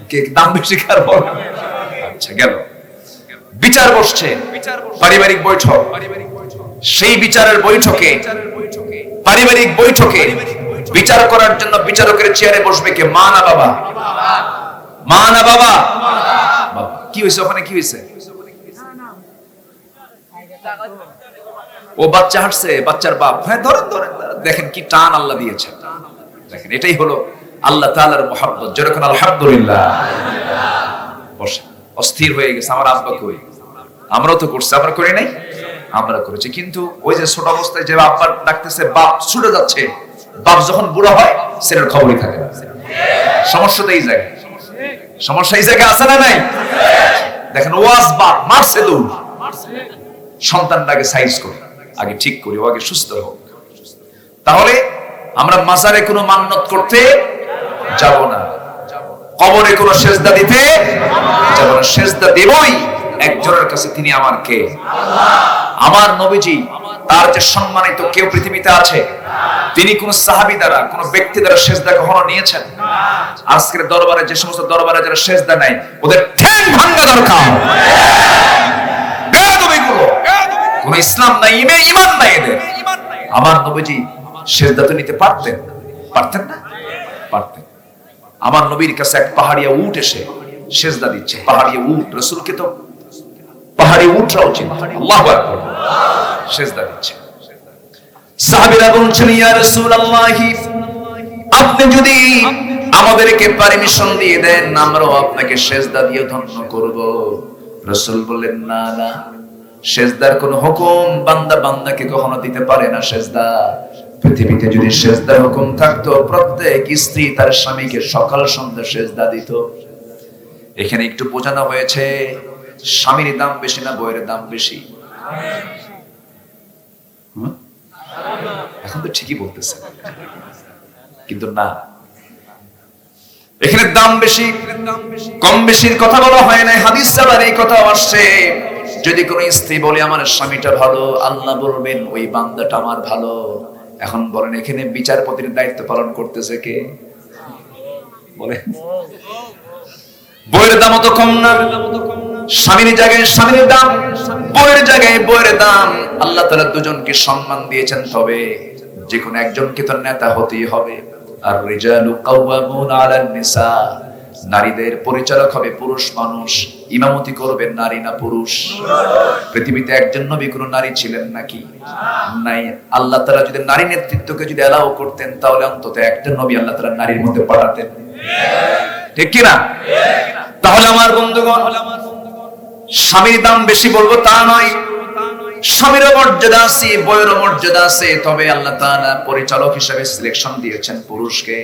কে দাম বেশি কার? বল। আচ্ছা গেল, বিচার বসছে, পারিবারিক বৈঠক, সেই বিচারের বৈঠকে, পারিবারিক বৈঠকে বিচার করার জন্য বিচারকের চেয়ারে বসবে কে? মা না বাবা? মা না বাবা? বাবা। কি হয়েছে ওখানে? কি হয়েছে? ও বাচ্চা হাঁটছে, বাচ্চার বাপ, হ্যাঁ ধরেন ধরেন, দেখেন কি টান আল্লাহ দিয়েছে। দেখেন এটাই হলো আল্লাহ তাআলার মহব্বত। যেরকম আলহামদুলিল্লাহ। বসে অস্থির হয়ে গেছে, আমার আব্বা কই? আমরাও তো করছি, আমরা করি নাই? আমরা করেছি। কিন্তু ওই যে ছোট অবস্থায় যে আব্বা ডাকতেছে, বাপ ছুটে যাচ্ছে, বাপ যখন বুড়া হয় ছেলের খবরই থাকে না। সমস্যা তো এই জায়গায়, সমস্যা এই জায়গায় আছে না নাই? দেখেন ওয়াজ বাপ মারছে দৌড়, সন্তানটাকে সাইজ করে আগে ঠিক করি, ও আগে সুস্থ হোক। তাহলে আমরা মাজারে কোনো মান্নত করতে যাব না, কবরে কোনো সেজদা দিতে যাব না। সেজদা দেবই একজনের কাছে, তিনি আমার কে? আমার নবীজি। তার যে সম্মানিত কেউ পৃথিবীতে আছে? তিনি কোন সাহাবী দ্বারা, কোন ব্যক্তি দ্বারা সেজদা কখনো নিয়েছেন? আজকের দরবারে যে সমস্ত দরবারে যারা সেজদা নেয়, ওদের ঠ্যাং ভাঙা দরকার। কোন ইসলাম নাই, ঈমান নাই এদের। আমার নবীজি সেজদা তো নিতে পারতেন, পারতেন না? পারতেন। আমার নবীর কাছে এক পাহাড়িয়া উট এসে সেজদা দিচ্ছে। পাহাড়িয়া উট, রাসূলকে তো পাহাড়ি উটরাও চিনত। আল্লাহু আকবার। সেজদা দিচ্ছে। সাহাবীরা বলছেন ইয়া রাসূলুল্লাহ, আপনি যদি আমাদেরকে পারমিশন দিয়ে দেন আমরাও আপনাকে সেজদা দিয়ে ধন্য করব। রাসূল বললেন, না না, সেজদার কোন হুকুম বান্দা বান্দাকে কখনো দিতে পারে না। সেজদা, পৃথিবীতে যদি সেজদার হুকুম থাকতো, প্রত্যেক স্ত্রী তার স্বামীকে সকাল সন্ধ্যা সেজদা দিত। এখানে একটু বোঝানো হয়েছে স্বামীর দাম বেশি না বউয়ের দাম বেশি? এখন তো ঠিকই বলতেছে, কিন্তু না, এখানে দাম বেশি কম বেশির কথা বলা হয় না। হাদিস আবার এই কথা আসছে, যদি কোন স্ত্রী বলে আমার স্বামীটা ভালো, আল্লাহ বলবেন ওই বান্দাটা আমার ভালো। এখন বলেন, এখানে বিচারপতির দায়িত্ব পালন করতেছে কে? বলেন, বইয়ের দাম তো কম না? স্বামীর জায়গায় স্বামীর দাম, বইয়ের জায়গায় বইয়ের দাম। আল্লাহ তাআলা দুজনকে সম্মান দিয়েছেন, তবে যে কোনো একজনকে তো নেতা হতেই হবে। আর রিজালু কাওয়ামুনা আলান নিসা, নারীদের পরিচালক হবে পুরুষ মানুষ। ইমামতি করবে নারী না পুরুষ? পৃথিবীতে একজন নবী কোন নারী ছিলেন নাকি? নাই। আল্লাহ তাআলা যদি নারী নেতৃত্বকে যদি এলাও করতেন, তাহলে অন্তত একটা নবী আল্লাহ তাআলা নারীর মধ্যে পাঠাতেন, ঠিক কি না? তাহলে আমার বন্ধুগণ, স্বামীর দাম বেশি বলবো তা নয়, স্বামীর মর্যাদা আছে, বউয়ের মর্যাদা আছে। তবে আল্লাহ তাআলা পরিচালক হিসেবে সিলেকশন দিয়েছেন পুরুষকে।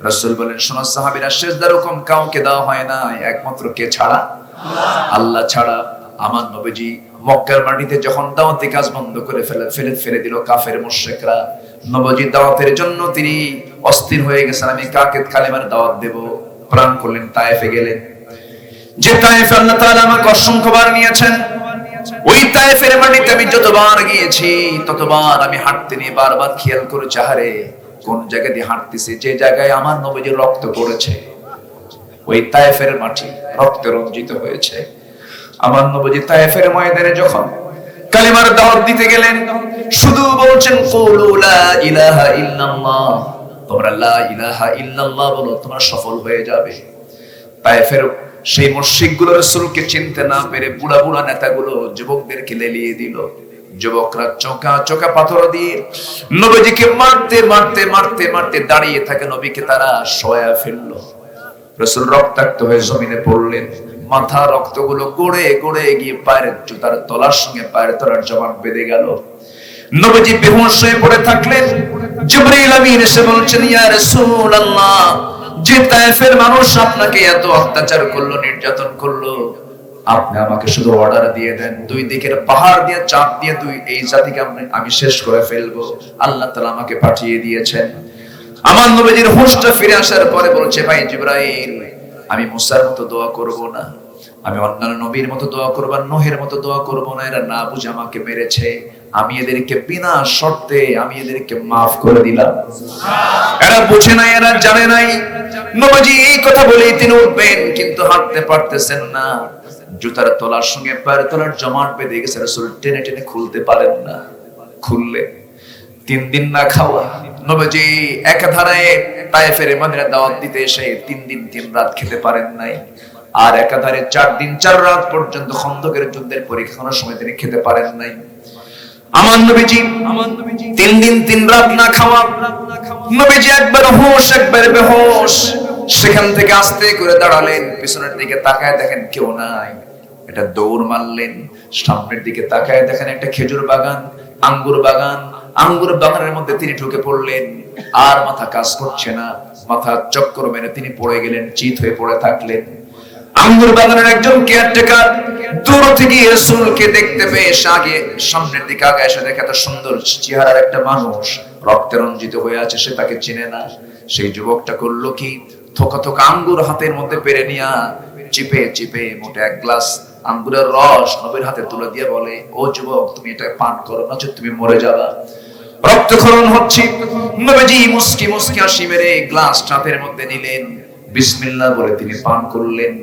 রাসূল বলেন, শোনো সাহাবীরা, সেজদার হুকুম কাউকে দেওয়া হয় না একমাত্র কে ছাড়া? আল্লাহ ছাড়া। আমার নবীজি মক্কার মাটিতে যখন দাওয়াতি কাজ বন্ধ করে ফেলে দিল কাফের মুশরিকরা, নবীজি দাওয়াতের জন্য তিনি অস্থির হয়ে গেছেন, আমি কাকে কালেমার দাওয়াত দেব। প্রাণ করলেন, তায়েফে গেলেন। যে তায়েফে আল্লাহ তাআলা আমাকে অসংখ্যবার নিয়েছেন, ওই তায়েফের মাটিতে আমি যতবার গিয়েছি ততবার আমি হাঁটতে নিয়ে বারবার খেয়াল করে চাহারে কোন জায়গা দিয়ে হাঁটতেছি, যে জায়গায় আমার নবীজির রক্ত পড়েছে, ওই তায়েফের মাটি রক্তে রঞ্জিত হয়েছে। আমার নবীজি তায়েফের ময়দানে যখন কালেমার দাওয়াত দিতে গেলেন, শুধু বলছেন কুলু লা ইলাহা ইল্লাল্লাহ, তোমরা লা ইলাহা ইল্লাল্লাহ বলো, তোমরা সফল হয়ে যাবে। তায়েফের সেই মুশরিকগুলো রাসূলকে চিনতে না পেরে বুড়া বুড়া নেতাগুলো যুবকদেরকে লেলিয়ে দিল। যুবকরা চোকা চোকা পাথর দিয়ে নবীজিকে মারতে মারতে মারতে মারতে দাঁড়িয়ে থাকে নবীকে তারা শোয়া ফেললো। রাসূল রক্তাক্ত হয়ে জমিনে পড়লেন, মাথা রক্তগুলো গড়ে গড়ে গিয়ে পায়ের জুতার তলার সঙ্গে পায়ের তলার জমাট বেঁধে গেল। নবীজি বেহুঁশ হয়ে পড়ে থাকলেন। জিবরাইল আমিন এসে বলছেন, ইয়া রাসূলুল্লাহ, যে তায়েফের মানুষ আপনাকে এত অত্যাচার করলো, নির্যাতন করলো, আপনি আমাকে শুধু অর্ডার দিয়ে দেন, দুই দিকের পাহাড় দিয়ে চাপ দিয়ে এই জাতিকে আমি শেষ করে ফেলবো। আল্লাহ তাআলা আমাকে পাঠিয়ে দিয়েছেন। আমার নবীজির হুঁশটা ফিরে আসার পরে বলছে, ভাই জিবরাইল, আমি মুসার মতো দোয়া করব না, আমি অন্যান্য নবীর মতো দোয়া করব, নূহের মতো দোয়া করব না। এরা না বুঝে আমাকে মেরেছে, আমি এদেরকে বিনা শর্তে আমি এদেরকে মাফ করে দিলাম। এরা বুঝে নাই, এরা জানে নাই। নবীজি এই কথা বলেই তিনি উঠবেন, কিন্তু হাঁটতে পারতেছেন না। জুতার তলার সঙ্গে পায়ের তলার জমাট বেঁধে গেছে, রাসূল টেনে টেনে খুলতে পারেন না। খুললে 3 দিন না খাওয়া। নবীজি একাধারে তায়েফের মদিনায় দাওয়াত দিতে এসে 3 দিন 3 রাত খেতে পারেন নাই। আর একাধারে 4 দিন 4 রাত পর্যন্ত খন্দকের যুদ্ধের পরীক্ষার সময় তিনি খেতে পারেন নাই। আমার নবীজি 3 দিন 3 রাত না খাওয়া। নবীজি একবার হুঁশ একবার বেহুঁশ। সেখান থেকে আস্তে করে দাঁড়ালেন, পিছনের দিকে তাকায় দেখেন কেউ নাই। এটা দৌড় মারলেন, সামনের দিকে তাকায় দেখেন একটা খেজুর বাগান, আঙ্গুর বাগান। আঙ্গুর বাগানের মধ্যে তিনি ঢুকে পড়লেন। আর মাথা কাজ করছে না, মাথা চক্কর মেরে তিনি পড়ে গেলেন, চিত হয়ে পড়ে থাকলেন। আঙ্গুর বাগানের একজন কেয়ারটেকার দূর থেকে রাসূলকে দেখতে পেয়ে আগে সামনের দিকে আগে এসে দেখে এত সুন্দর চেহারার একটা মানুষ রক্তে রঞ্জিত হয়ে আছে, সে তাকে চেনে না। সেই যুবকটা করলো কি, থোকা থোকা আঙ্গুর হাতের মধ্যে পেরে নিয়া চিপে চিপে মোটে 1 গ্লাস আঙ্গুরের রস নবীর হাতে তুলে দিয়ে বলে, ও যুবক, তুমি এটা পান করো, নচেত তুমি মরে যাবা। রক্তক্ষরণ হচ্ছে। নবীজি মুস্কি মুস্কি হাসি মেরে গ্লাস হাতের মধ্যে নিলেন, বিসমিল্লাহ বলে তিনি পান করলেন।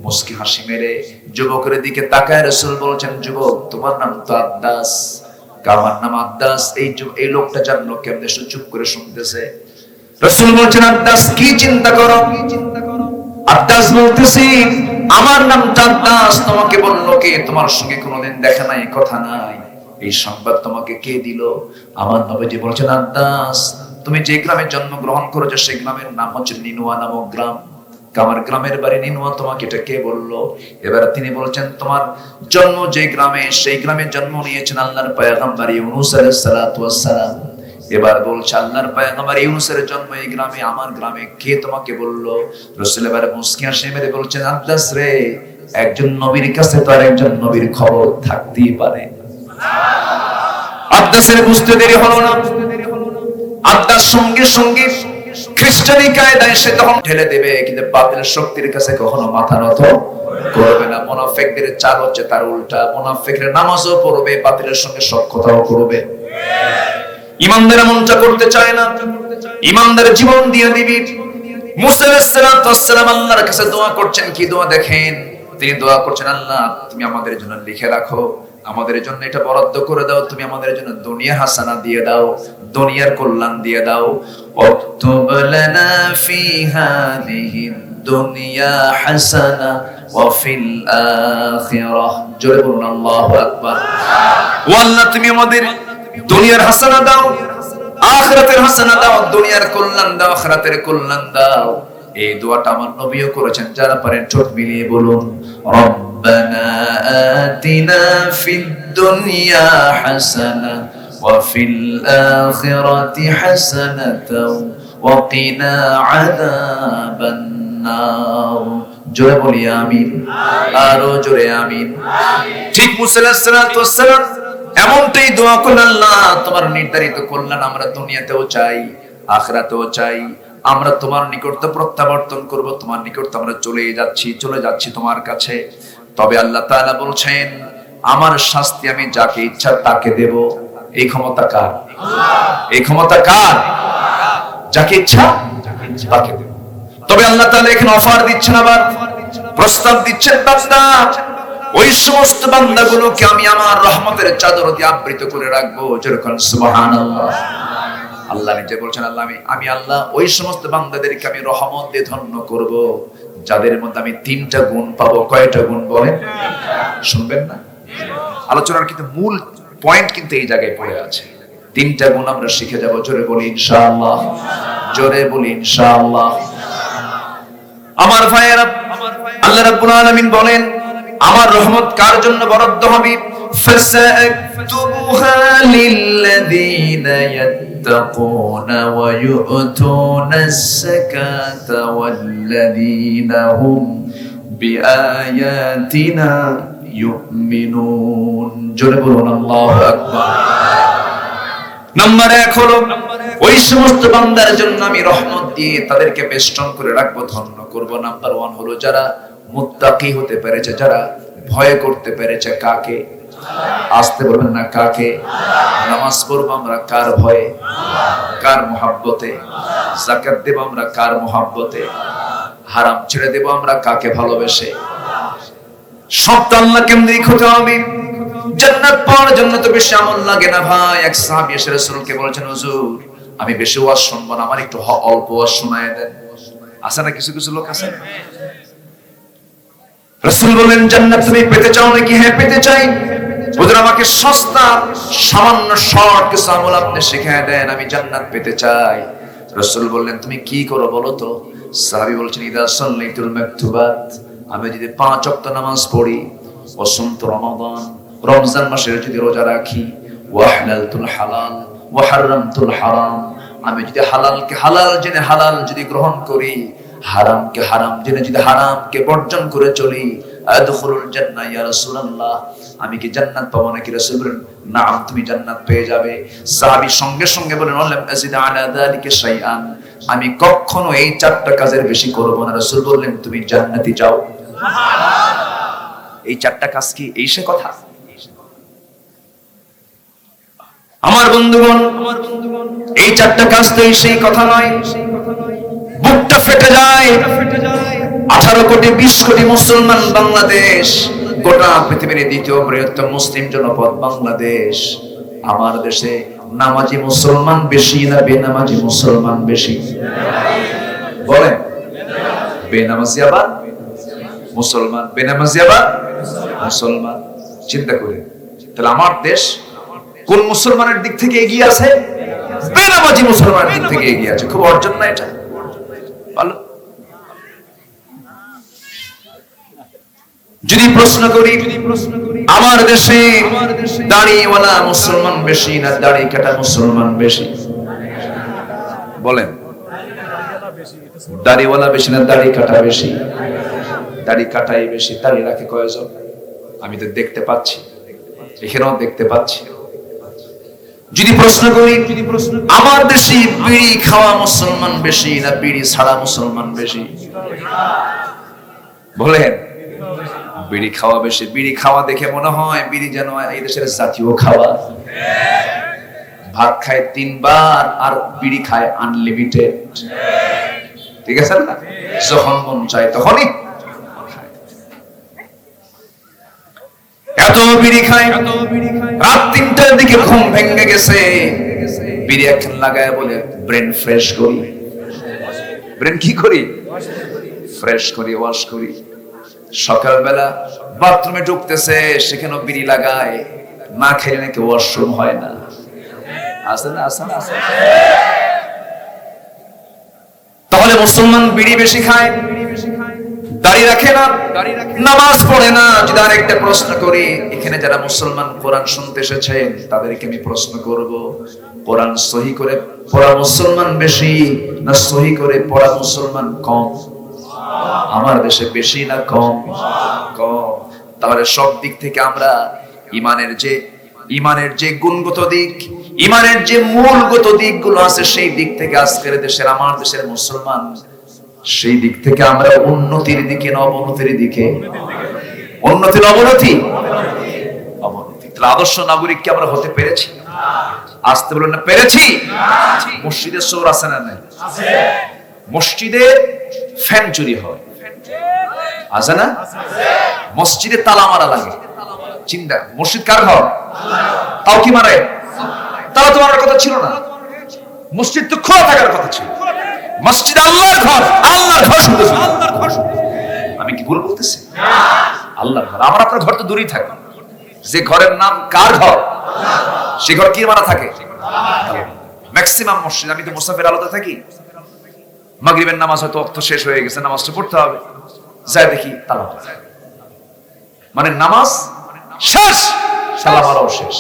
মুস্কি হাসি মেরে যুবকের দিকে তাকায় রাসূল বলছেন, যুবক, তোমার নাম তো আদ্দাস। আমার নাম আদ্দাস। এই লোকটা জানলো কেমনে, চুপ করে শুনতেছে। রাসূল বলছেন, আদ্দাস, কি চিন্তা করো? আদ্দাস বলতেছি, আমার নাম আদ্দাস। তোমাকে বললো কে? তোমার সঙ্গে কোনোদিন দেখা নাই, কথা নাই, এই সংবাদ তোমাকে কে দিল? আমার নবীজি বলছেন, আদ্দাস, তুমি যে গ্রামে জন্মগ্রহণ করেছো সেই গ্রামের নাম হচ্ছে নিনুয়া নামক গ্রাম। আমার গ্রামের বাড়ি নিনুয়া, তোমাকে এটা কে বললো? এবার তিনি বলছেন, তোমার জন্ম যে গ্রামে, সেই গ্রামে জন্ম নিয়েছেন আল্লাহর পয়গম্বর ইউনূস আলাইহিস সালাতু ওয়াস সালাম। এবার বলছে, আল্লাহর পয়গম্বর ইউনূসের জন্ম এই গ্রামে, আমার গ্রামে, কে তোমাকে বললো? রাসূল এবার মুস্কি হাসি মেরে বলছেন, আব্বাস রে, একজন নবীর কাছে তো আর একজন নবীর খবর থাকতেই পারে। আব্বাসের বুঝতে দেরি হলো না। আব্বাস সঙ্গে সঙ্গে খ্রিস্টানি কায়দায় সে তখন ঠেলে দেবে, কিন্তু বাতিলের শক্তির কাছে কখনো মাথা নত করবে না। মুনাফিকদের চাল হচ্ছে তার উল্টা। মুনাফিকরা নামাজও পড়বে, বাতিলের সঙ্গে সৎ কথাও করবে। ইমানদার এমনটা করতে চায় না। ইমানদার জীবন দিয়ে দিবি। মুসা আলাইহিস সালাতু ওয়াস সালাম আল্লাহর কাছে দোয়া করছেন, কি দোয়া দেখেন? তিনি দোয়া করছেন, আল্লাহ তুমি আমাদের জন্য লিখে রাখো, আমাদের জন্য এটা বরাদ্দ করে দাও, তুমি আমাদের জন্য দুনিয়া হাসানা দিয়ে দাও, দুনিয়ার কল্যাণ দিয়ে দাও। উকতুব লানা ফি হাযিহি দুনিয়া হাসানা ওয়া ফিল আখিরাহ। জোরে বলুন আল্লাহু আকবার। ও আল্লাহ, তুমি আমাদের দুনিয়ার হাসানা দাও, আখিরাতের হাসানা দাও, দুনিয়ার কল্যাণ দাও, আখিরাতের কল্যাণ দাও। এই দোয়াটা আমার নবীও করেছেন, যারা পারেন ঠোঁট মিলিয়ে বলুন, রব্বানা আতিনা ফিদ দুনিয়া হাসানা ওয়া ফিল আখিরাতি হাসানাতাও ওয়া কিনা আযাবান নার। জোরে বলি আমিন, আরো জোরে আমিন। ঠিক মুসা আলাইহিস সালাতু ওয়াস সালাম এমনটাই দোয়া করলেন, আল্লাহ তোমার নির্ধারিত কল্যাণ আমরা দুনিয়াতেও চাই, আখিরাতেও চাই। আমরা তোমার নিকট প্রত্যাবর্তন করব, তোমার নিকট আমরা চলে যাচ্ছি তোমার কাছে। তবে আল্লাহ তাআলা বলছেন, আমার শাস্তি আমি যাকে ইচ্ছা তাকে দেব। এই ক্ষমতা কার? এই ক্ষমতা কার? যাকে ইচ্ছা তাকে দেব। তবে আল্লাহ তাআলা এখানে অফার দিচ্ছেন, আবার প্রস্তাব দিচ্ছেন, বান্দা ওই সমস্ত বান্দাগুলোকে আমি আমার রহমতের চাদর দিয়ে আবৃত করে রাখবো। যেরকম সুবহানাল্লাহ। আল্লাহ নিজে বলছেন, আমি আল্লাহ ওই সমস্ত বান্দাদেরকে আমি রহমত দিয়ে ধন্য করব, যাদের মধ্যে আমি 3টা গুণ পাবো। কয়টা গুণ বলেন? শুনবেন না? আলোচনার কিন্তু মূল পয়েন্ট কিন্তু এই জায়গায় পড়ে আছে। 3টা গুণ আমরা শিখে যাব। জোরে বলি ইনশাআল্লাহ, জোরে বলি ইনশাআল্লাহ। আমার ভাইয়েরা, আল্লাহ রাব্বুল আলামিন বলেন, আমার রহমত কার জন্য বরাদ্দ হবে? ফাসাকতুবুহা লিল্লাযীনা ইয়াত্তাকুনা ওয়া ইউতুনাস যাকাতা ওয়াল্লাযীনা হুম বিআয়াতিনা ইউমিনুন। জোরে বলুন আল্লাহু আকবার। নাম্বার 1 হলো, ওই সমস্ত বান্দার জন্য আমি রহমত দিয়ে তাদেরকে বেষ্টন করে রাখবো, ধন্য করব। নাম্বার 1 হলো, যারা মুত্তাকি হতে পেরেছে, যারা ভয় করতে পেরেছে। কাকে? আসতে বলবেন না, কাকে? নামাজ পড়বো আমরা কার ভয়ে? কার মহব্বতে? যাকাত দেব আমরা কার মহব্বতে? হারাম ছেড়ে দেব আমরা কাকে ভালোবেসে? সব তো আল্লাহ কেন্দ্রিক হতে হবে। জান্নাত পাওয়ার জন্য তো বেশি আমল লাগে না ভাই। এক সাহাবী এসে রাসূলকে বলেছেন, হুজুর আমি বেশি ওয়াজ শুনবো না, আমার একটু অল্প ওয়াজ শোনায় দেন। আছে না কিছু কিছু লোক আছে? রাসূল বলেন, জান্নাত তুমি পেতে চাও নাকি? হ্যাঁ পেতে চাই। হুজুর আমাকে সস্তা সামান্য শর্ট কিছু আমল আপনি শিখিয়ে দেন, আমি জান্নাত পেতে চাই। রাসূল বললেন, তুমি কি করো বলো তো? সাহাবী বলছেন, ইদা সাল্লাইতুল মাকতুবাত, আমি যদি 5 ওয়াক্ত নামাজ পড়ি, ওয়া সুমতু রমাদান, রমজান মাসের যদি রোজা রাখি, ওয়া হালালতুল হালাল ওয়া হারামতুল হারাম, আমি যদি হালালকে হালাল জেনে হালাল যদি গ্রহণ করি, হারামকে হারাম জেনে যদি হারামকে বর্জন করে চলি, আদখুলুল জান্নাহ ইয়া রাসূলুল্লাহ, আমি কি জান্নাত পাবো নাকি? রাসূল বলেন, নাম, তুমি জান্নাত পেয়ে যাবে। সাহাবী সঙ্গে সঙ্গে বলেন, আল্লাহ আযিদ আলা যালিকা শাইআন, আমি কখনো এই 4টা কাজের বেশি করব না। রাসূল বললেন, তুমি জান্নাতি যাও। সুবহানাল্লাহ। এই 4টা কাজ কি? এই সে কথা। আমার বন্ধুগণ, এই 4টা কাজ তো এই সেই কথা নয়। বুকটা ফেটে যায়। 18 কোটি 20 কোটি মুসলমান বাংলাদেশ, গোটা পৃথিবীর 2য় বৃহত্তম মুসলিম জনপদ বাংলাদেশ। আমার দেশে নামাজি মুসলমান বেশি না বেনামাজি মুসলমান বেশি? বলেন। বেনামাজি আবার মুসলমান, বেনামাজি আবার মুসলমান। চিন্তা করে তাহলে আমার দেশ কোন মুসলমানের দিক থেকে এগিয়ে আছে? বেনামাজি মুসলমানের দিক থেকে এগিয়ে আছে। খুব অর্জন না এটা? ভালো। যদি প্রশ্ন করি আমার দেশে দাড়িওয়ালা মুসলমান বেশি না দাড়ি কাটা মুসলমান বেশি? বলেন, দাড়িওয়ালা বেশি না দাড়ি কাটা বেশি? দাড়ি কাটাই বেশি। দাড়ি রাখে কয়জন? আমি তো দেখতে পাচ্ছি, এখানেও দেখতে পাচ্ছি। যদি প্রশ্ন করি আমার দেশে বিড়ি খাওয়া মুসলমান বেশি না বিড়ি ছাড়া মুসলমান বেশি? বলেন, বিড়ি খাওয়া বেশি। বিড়ি খাওয়া দেখে মনে হয় বিড়ি যেন এই দেশের জাতীয় খাবার। ভাত খায় 3 বার আর বিড়ি খায় আনলিমিটেড। ঠিক আছে না? যখন মন চায় তখনই এত বিড়ি খায়। রাত 3টার দিকে ঘুম ভেঙে গেছে, বিড়ি একখান লাগায় বলে ব্রেন ফ্রেশ করি। ব্রেন কি করি? ফ্রেশ করি, ওয়াশ করি। সকালবেলা বাথরুমে ঢুকতেছে, সেখানে বিড়ি লাগায়। না খেলে নাকি ওয়াশরুম হয় না। আছে না? আছে না? তাহলে মুসলমান বিড়ি বেশি খায়, দাড়ি রাখে না, নামাজ পড়ে না। যদি আরেকটা প্রশ্ন করি, এখানে যারা মুসলমান কোরআন শুনতে এসেছেন তাদেরকে আমি প্রশ্ন করব, কোরআন সহি করে পড়া মুসলমান বেশি না সহি করে পড়া মুসলমান কম? আমার দেশে বেশি না কম? কম। তাহলে সব দিক থেকে আমরা ইমানের যে গুণগত দিক, ইমানের যে মূলগত দিকগুলো আছে, সেই দিক থেকে আজকের দেশের আমার দেশের মুসলমান সেই দিক থেকে আমরা উন্নতির দিকে না অবনতির দিকে? উন্নতির অবনতি? অবনতি। তাহলে আদর্শ নাগরিক কি আমরা হতে পেরেছি? আসতে বলেন না পেরেছি? মসজিদে চোর আছে না নাই? মসজিদে ফ্যান চুরি হয়, আছে না? মসজিদে তালা মারা লাগে। চিন্তা, মসজিদ কার ঘর? তাও কি মারে? তালা তো মারার কথা ছিল না, মসজিদ তো খোলা থাকার কথা ছিল। মসজিদ আল্লাহর ঘর, আল্লাহর ঘর শুধু। আমি কি ভুল বলতেছি? আল্লাহর ঘর। আমার আপনার ঘর তো দূরেই থাকে। যে ঘরের নাম কার ঘর, সে ঘর কি মারা থাকে? ম্যাক্সিমাম মসজিদ, আমি তো মুসাফির আলাদা থাকি, মাগরিবের নামাজ হয়তো ওয়াক্ত শেষ হয়ে গেছে, নামাজটা পড়তে হবে, যাই দেখি তালা মারা। মানে নামাজ শেষ, তালা মারাও শেষ।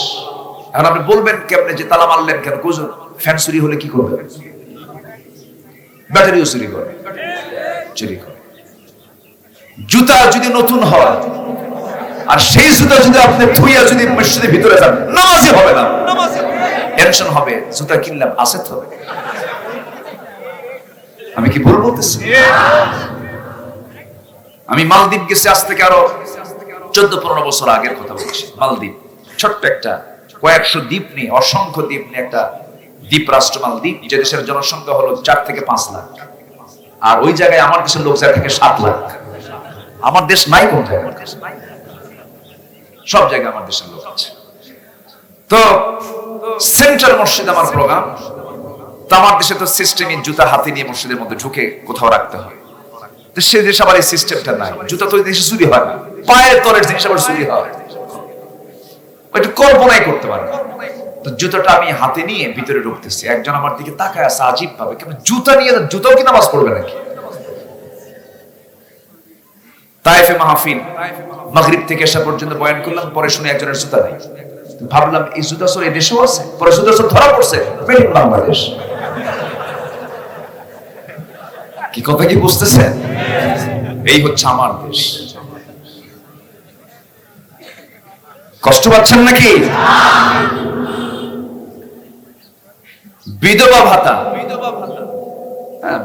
এখন আপনি বলবেন কেমনে যে তালা মারলেন কেন? কুজুর, ফ্যান চুরি হলে কি করবে? ব্যাটারিও চুরি করে, চুরি করে। জুতা যদি নতুন হয় আর সেই জুতা যদি আপনি ধুইয়া যদি মসজিদের ভিতরে যান, নামাজই হবে না। টেনশন হবে, জুতা কিনলাম আছে তো। আমি কি ভুল বলতেছি? আমি মালদ্বীপ গেছি আজ থেকে আরো 14-15 বছর আগের কথা বলছি। মালদ্বীপ ছোট্ট একটা কয়েকশো দ্বীপ নিয়ে, অসংখ্য দ্বীপ নিয়ে একটা দ্বীপ রাষ্ট্র মালদ্বীপ, যে দেশের জনসংখ্যা হলো 4 থেকে 5 লাখ। আর ওই জায়গায় আমার দেশের লোক যায় থেকে 7 লাখ। আমার দেশ নাই কোথায়? সব জায়গায় আমার দেশের লোক আছে। তো সেন্ট্রাল মসজিদ আমার প্রোগ্রাম। তো আমার দেশে তো সিস্টেমই জুতা হাতে নিয়ে মসজিদের মধ্যে ঢুকে কোথাও রাখতে হয়। তো সে দেশে আবার এই সিস্টেমটা নাই। জুতা তো দেশে চুরি হয় না, পায়ের তলের জিনিস আবার চুরি হয়, একটু কল্পনাই করতে পারে না। তো জুতাটা আমি হাতে নিয়ে ভিতরে ঢুকতেছি, একজন আমার দিকে তাকায় আছে আজীব ভাবে, কেন জুতা নিয়ে, জুতাও কি নামাজ পড়বে নাকি? তায়েফে মাহফিল, মাগরিব থেকে এসা পর্যন্ত বয়ান করলাম, পরে শুনে একজনের জুতা নেই। ভাবলাম এই জুতা চোর এই দেশেও আছে। পরে জুতা চোর ধরা পড়ছে, মেড ইন বাংলাদেশ। কি কথা কি বুঝতেছেন? এই হচ্ছে আমার দেশ। কষ্ট পাচ্ছেন নাকি? বিধবা ভাতা,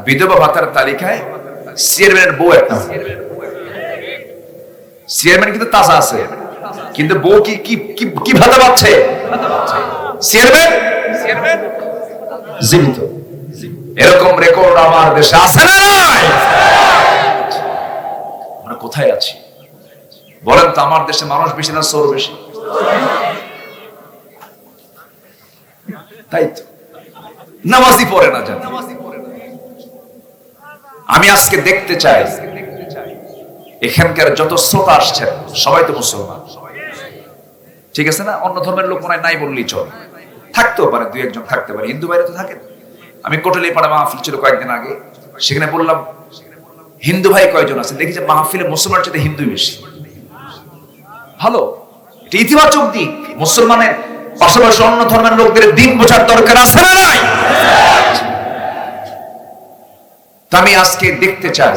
বিধবা ভাতার তালিকায় চেয়ারম্যানের বউ একটা। চেয়ারম্যান কিন্তু তাজা আছে, কিন্তু বউ কি কি ভাতা পাচ্ছে? চেয়ারম্যান জীবিত। এরকম রেকর্ড আমার দেশে আছে না নাই? আমরা কোথায় আছি বলেন তো? আমার দেশে মানুষ বেশি না চোর বেশি? তাই তো, নামাজই পড়ে না জানি। আমি আজকে দেখতে চাই এখানকার যত শ্রোতা আসছেন সবাই তো মুসলমান, ঠিক আছে না? অন্য ধর্মের লোক মনে হয় নাই বললেই চলে, থাকতেও পারে, 2-1 জন থাকতে পারে, হিন্দু বাইরে তো থাকেন। আমি কোটালী পাড়া মাহফিল ছিল কয়েকদিন আগে, সেখানে বললাম হিন্দু ভাই কয়জন আছে দেখি যে মাহফিলে মুসলমানের চেয়ে হিন্দুই বেশি। ভালো, এটা ইতিবাচক দিক। মুসলমানের পাশাপাশি অন্য ধর্মের লোকদের দিন বোঝার দরকার আছে না নাই? আমি আজকে দেখতে চাই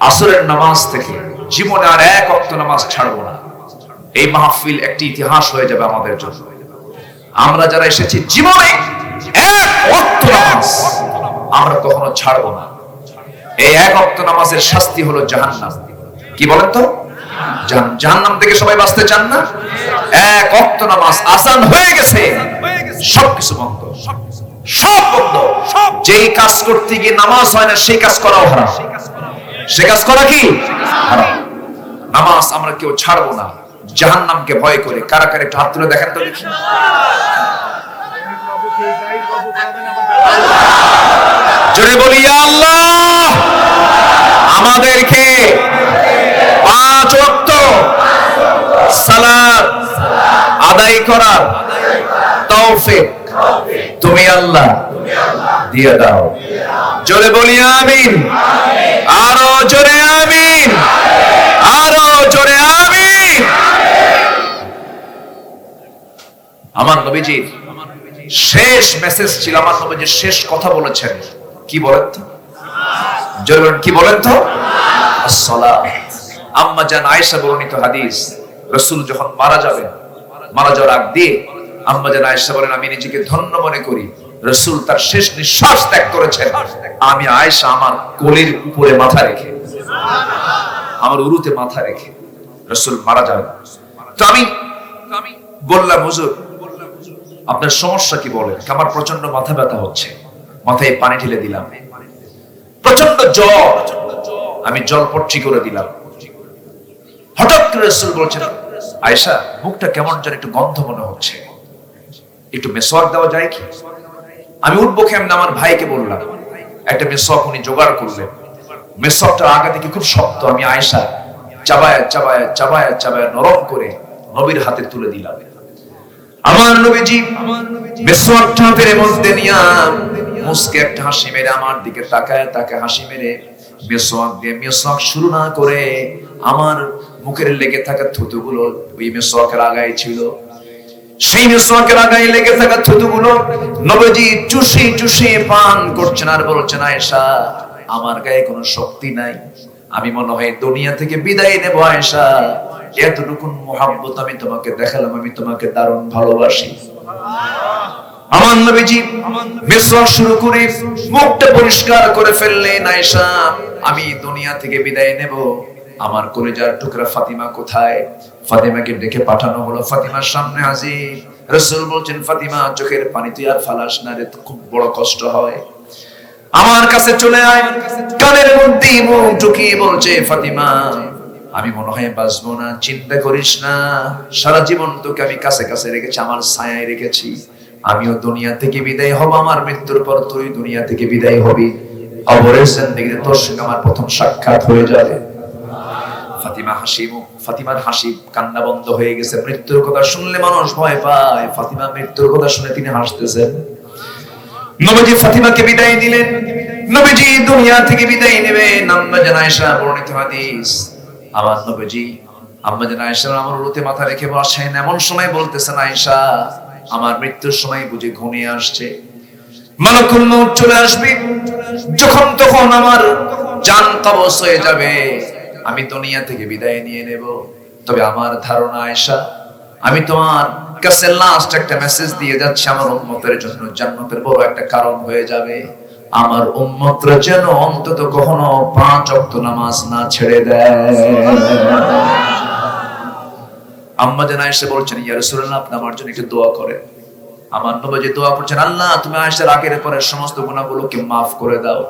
আসরের নামাজ থেকে জীবনে আর এক ওয়াক্ত নামাজ ছাড়বো না। এই মাহফিল একটি ইতিহাস হয়ে যাবে আমাদের জন্য। আমরা যারা এসেছি জীবনে এক ওয়াক্ত নামাজ আমরা কখনো ছাড়বো না। এই এক ওয়াক্ত নামাজের শাস্তি হলো জাহান্নাম। কি বলেন তো? জাহান্নাম থেকে সবাই বাঁচতে চান না? এক ওয়াক্ত নামাজ আসান হয়ে গেছে, সবকিছু বন্ধ, সব বন্ধ। যেই কাজ করতে গিয়ে নামাজ হয় না সেই কাজ করাও হারাম। সে কাজ করা কি হারাম। নামাজ আমরা কেউ ছাড়বো না জাহান্নামকে ভয় করে। কারা কারা একটু হাত তুলে দেখেন তো দেখি। জোরে বলি আল্লাহ আমাদেরকে 5 ওয়াক্ত সালাত আদায় করার তৌফিক তুমি আল্লাহ দিয়ে দাও। জোরে বলি আমিন। আরো জোরে আমিন, আরো জোরে আমিন। আমার নবীজির শেষ মেসেজ ছিল, আমার নবীজি শেষ কথা বলেছেন কি বলেন তো? জোরে বলেন কি বলেন তো? আসসালাত। আম্মা জান আয়েশা বর্ণিত হাদিস, রাসূল যখন মারা যাবেন, মারা যাওয়ার আগ দিয়ে আম্মা জান আয়েশা বলেন আমি নিজেকে ধন্য মনে করি রাসূল তার শেষ নিঃশ্বাস ত্যাগ করেছেন আমি আয়েশা আমার কোলের উপরে মাথা রেখে, আমার উরুতে মাথা রেখে রাসূল মারা যাবেন। তো আমি বললাম হুজুর আপনার সমস্যা কি বলেন? আমার প্রচন্ড মাথা ব্যথা হচ্ছে। মাথায় পানি ঢেলে দিলাম, প্রচন্ড জ্বর, আমি জল পট্টি করে দিলাম। হঠাৎ করে রাসূল বলছেন আয়েশা মুখটা কেমন যেন একটু গন্ধ মনে হচ্ছে, একটু মেসওয়াক দেওয়া যায় কি? আমি উঠবো কেমন, আমার ভাইকে বললাম একটা মেসওয়াক উনি জোগাড় করলেন। মেসওয়াকটা আগে থেকে খুব শক্ত, আমি আয়েশা চাবায়া চাবায়া চাবায়া চাবায়া নরম করে নবীর হাতে তুলে দিলাম। আমার নবীজি মেসওয়াকটা হাতের মধ্যে নিয়া মুস্কে একটা হাসি মেরে আমার দিকে তাকায় তাকায় হাসি মেরে মেসওয়াক দিয়ে মেসওয়াক শুরু না করে আমার মুখের লেগে থাকা থুতুগুলো ওই মেসওয়াকের আগায় ছিল। সেই মেসওয়াকের আগায় লেগে থাকা থুতুগুলো নবীজি চুষি চুষি পান করছেন আর বলছেন আয়েশা আমার গায়ে কোনো শক্তি নাই, আমি মনে হয় দুনিয়া থেকে বিদায় নেব। আয়েশা এতটুকু মোহাব্বত আমি তোমাকে দেখালাম, আমি তোমাকে দারুণ ভালোবাসি। আমার নবীজি মেসওয়াক শুরু করে মুখটা পরিষ্কার করে ফেললেন। আয়েশা আমি দুনিয়া থেকে বিদায় নেব, আমার কলিজার টুকরা ফাতিমা কোথায়? ফাতিমাকে ডেকে পাঠানো হলো। ফাতিমার সামনে হাজির। রাসূল বলছেন ফাতিমা চোখের পানি তুই আর ফালাস না রে, খুব বড় কষ্ট হয়, আমার কাছে চলে আয়। কানের মধ্যে মুখ ঢুকিয়ে বলছে ফাতিমা আমি মনে হয় বাঁচবো না, চিন্তা করিস না, সারা জীবন তোকে আমি কাছে কাছে রেখেছি, আমার ছায়ায় রেখেছি, আমিও দুনিয়া থেকে বিদায় হব, আমার মৃত্যুর পর তুই দুনিয়া থেকে বিদায় হবি, কবরের জিন্দেগিতে তোর সঙ্গে আমার প্রথম সাক্ষাৎ হয়ে যাবে। ফাতিমা ফাতিমার হাসি কান্না বন্ধ হয়ে গেছে। মৃত্যুর কথা শুনলে মানুষ ভয় পায়, ফাতিমা মৃত্যুর কথা শুনে তিনি হাসতেছেন। নবীজি ফাতিমাকে বিদায় দিলেন। নবীজি দুনিয়া থেকে বিদায় নেবেন। আম্মা জান আয়েশা বর্ণিত হাদিস, আমার নবীজি আম্মা জান আয়েশা আমার উরুতে মাথা রেখে বসেন। এমন সময় বলতেছেন আয়েশা আমার মৃত্যুর সময় বুঝে ঘনিয়ে আসছে, মালাকুল মউত চলে আসবে, যখন তখন আমার জান কবজ হয়ে যাবে, আমি দুনিয়া থেকে বিদায় নিয়ে নেব। তবে আমার ধারণা আয়েশা আমি তোমার কাছে লাস্ট একটা মেসেজ দিয়ে যাচ্ছি, আমার উম্মতের জন্য জান্নাতের বড় একটা কারণ হয়ে যাবে। আমার উম্মতরা যেন অন্তত কখনো 5 ওয়াক্ত নামাজ না ছেড়ে দেয়। আম্মা জান আয়েশা বলছেন ইয়া রাসূলুল্লাহ আপনি আমার জন্য একটু দোয়া করেন। আমার নবীজি দোয়া করছেন আল্লাহ তুমি আয়েশার আগের পরের সমস্ত গুনাহগুলোকে maaf করে দাও।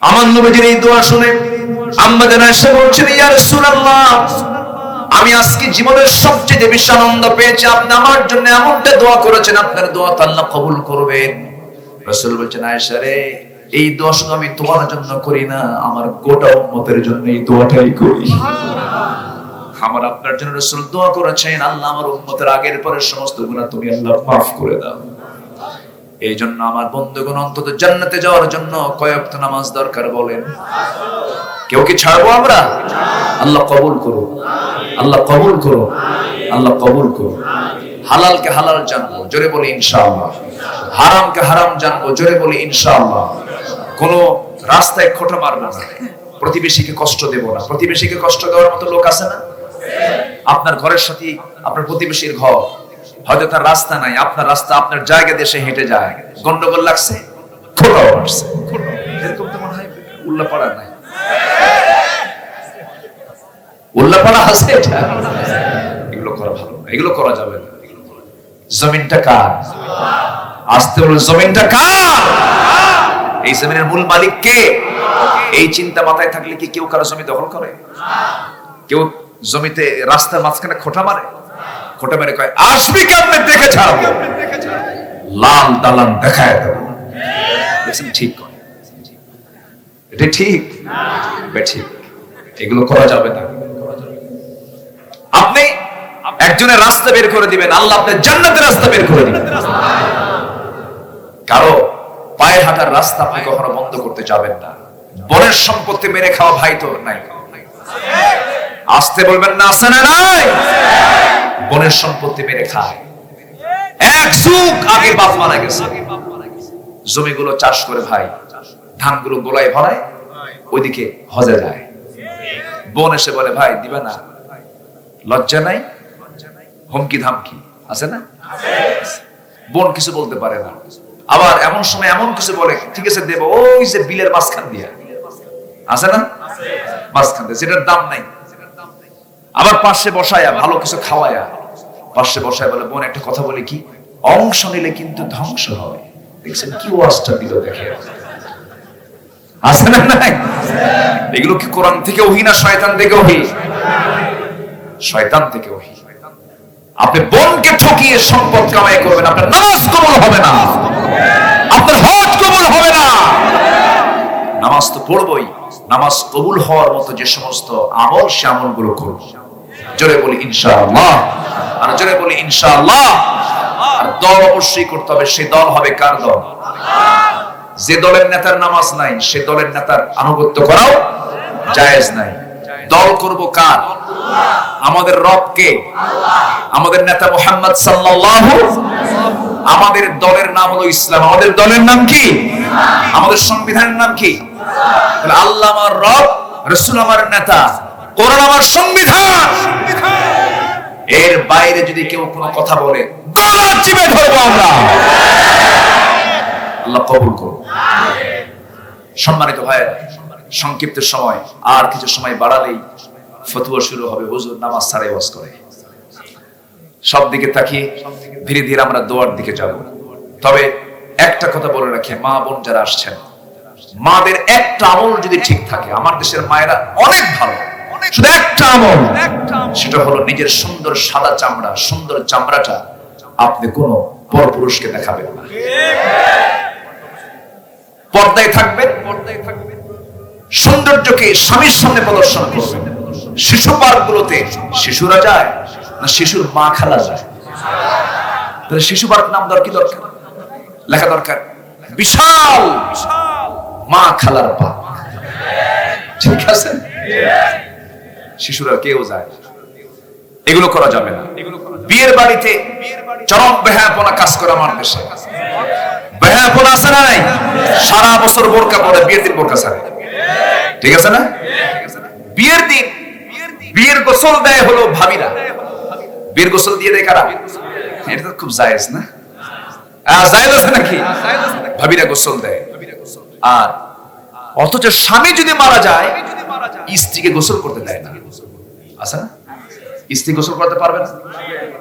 আমার নবীজির এই দোয়া শুনে আম্মা জান আয়েশা বলছেন ইয়া রাসূলুল্লাহ আমি আজকে জীবনের সবচেয়ে বেশি আনন্দ পেয়েছি, আপনি আমার জন্য এমনটা দোয়া করেছেন, আপনার দোয়া তো আল্লাহ কবুল করবেন। রাসূল বলছেন আয়েশা রে এই দোয়া শুধু আমি তোমার জন্য করি না, আমার গোটা উম্মতের জন্য এই দোয়াটাই করি। আমার আপনার জন্য রাসূল দোয়া করেছেন আল্লাহ আমার উম্মতের আগের পরের সমস্ত গুনাহ তুমি আল্লাহ maaf করে দাও। এই জন্য আমার বন্ধুগণ অন্তত জান্নাতে যাওয়ার জন্য কয় ওয়াক্ত নামাজ দরকার বলেন? কেউ কি ছাড়বো আমরা? আল্লাহ কবুল করো, আল্লাহ কবুল করো, আল্লাহ কবুল করো। হালালকে হালাল জানবো, জোরে বলি ইনশাআল্লাহ। হারামকে হারাম জানবো, জোরে বলি ইনশাআল্লাহ। কোন রাস্তায় খোঁটা মারবো না, প্রতিবেশীকে কষ্ট দেব না। প্রতিবেশীকে কষ্ট দেওয়ার মতো লোক আছে না? আপনার ঘরের সাথে আপনার প্রতিবেশীর ঘর, হয়তো তার রাস্তা নাই, আপনার রাস্তা আপনার জায়গা দেশে হেঁটে যায়, গন্ডগোল লাগছে, খোঁটাও মারছে, এরকম তো মনে হয় উল্লাপাড়া নাই, উল্লাপাড়া আছে। এটা এগুলো করা ভালো না, এগুলো করা যাবে না। জমিনটা কার? আসতে বলুন, জমিনটা কার? এই জমিনের মূল মালিক কে? এই চিন্তা মাথায় থাকলে কি কেউ কারো জমি দখল করে? কেউ জমিতে রাস্তার মাঝখানে খোঁটা মারে? খোঁটা মেরে কয় আসবি কেমনে দেখে ছাড়বো, লাল দালান দেখায় দেবো। দেখছেন ঠিক করে? এটা ঠিক? ঠিক। এগুলো করা যাবে না। আপনি একজনের রাস্তা বের করে দিবেন, আল্লাহ আপনার জান্নাতের রাস্তা বের করে দিবেন। কারো পায়ে হাঁটার রাস্তা আপনি কখনো বন্ধ করতে যাবেন না। বনের সম্পত্তি মেরে খাওয়া ভাই তো নাই, আসতে বলবেন না, আছে না নাই? বনের সম্পত্তি মেরে খায়। এক যুগ আগে বাপ মারা গেছে, জমিগুলো চাষ করে ভাই, ধানগুলো গোলায় ভরায়, ওইদিকে হজে যায়। বোন এসে বলে ভাই দিবে না, লজ্জা নাই? হুমকি ধামকি আছে না? বোন কিছু বলতে পারে না। আবার এমন সময় এমন কিছু বলে, ঠিক আছে দেব, ওই যে বিলের মাঝখান দিয়া আছে না, মাঝখান দিয়ে, যেটার দাম নাই। আবার পাশে বসায়া ভালো কিছু খাওয়ায়া পাশে বসায় বলে বোন একটা কথা বলি কি, অংশ নিলে কিন্তু ধ্বংস হয়। দেখছেন কি ওয়াজটা দিল, দেখে আছে না নাই? এগুলো কি কোরআন থেকে ওহী না শয়তান থেকে ওহী? শয়তান থেকে ওহী। আপনি বোনকে ঠকিয়ে সম্পদ কামাই করবেন, আপনার নামাজ কবুল হবে না, আপনার হজ কবুল হবে না। নামাজ তো পড়বই, নামাজ কবুল হওয়ার মতো যে সমস্ত আমল, সে আমলগুলো করব। জোরে বলি ইনশাআল্লাহ, আর জোরে বলি ইনশাআল্লাহ। আর দল অবশ্যই করতে হবে, সে দল হবে কার দল? যে দলের নেতার নামাজ নাই, সে দলের নেতার আনুগত্য করাও জায়েজ নাই। দল করব কার? আমাদের রব কে? আমাদের নেতা মুহাম্মদ সাল্লাল্লাহু। আমাদের দলের নাম হলো ইসলাম। আমাদের দলের নাম কি? আমাদের সংবিধানের নাম কি? আল্লাহ আমার রব, রাসূল আমার নেতা, কোরআন আমার সংবিধান। এর বাইরে যদি কেউ কোনো কথা বলে, গলা চিপে ধরবো আমরা। আল্লাহ কবুল করুন। সম্মানিত ভাই, সংক্ষিপ্ত সময়, আর কিছু সময় বাড়ালেই ফতোয়া শুরু হবে, হুজুর নামাজ ছাড়াই ওয়াজ করে। সব দিকে তাকিয়ে ধীরে ধীরে আমরা দোয়ার দিকে যাব। তবে একটা কথা বলে রাখি, মা বোন যারা আসছেন, মাদের একটা আমল যদি ঠিক থাকে, আমার দেশের মায়েরা অনেক ভালো, শুধু একটা আমল, সেটা হলো নিজের সুন্দর সাদা চামড়া, সুন্দর চামড়াটা আপনি কোনো পরপুরুষকে দেখাবেন না। পর্দায় থাকবেন, সৌন্দর্যকে স্বামীর সামনে প্রদর্শন করবেন। শিশু পার্কগুলোতে শিশুরা যায় না, শিশুর মা খালা যায়? তাহলে শিশু পার্ক নাম কি দরকার, লেখা দরকার বিশাল মা খালার পার্ক। ঠিক আছে? শিশুরা কেউ যায়, এগুলো করা যাবে না। বিয়ের বাড়িতে চরম বেহায়াপনা কাজ করে আমার দেশে। বেহায়াপনা আছে না নাই? সারা বছর বোরকা পরে, বিয়ের দিন বোরকা ছাড়ে। ঠিক আছে না? বিয়ের দিন বিয়ের গোসল দেয় হলো ভাবিরা। বিয়ের গোসল দিয়ে দেয় কারা? এটা তো খুব জায়েজ না? জায়েজ আছে নাকি? ভাবিরা গোসল দেয়। আর অথচ স্বামী যদি মারা যায়, স্ত্রীকে গোসল করতে দেয় না। আছে না? স্ত্রী গোসল করতে পারবে না,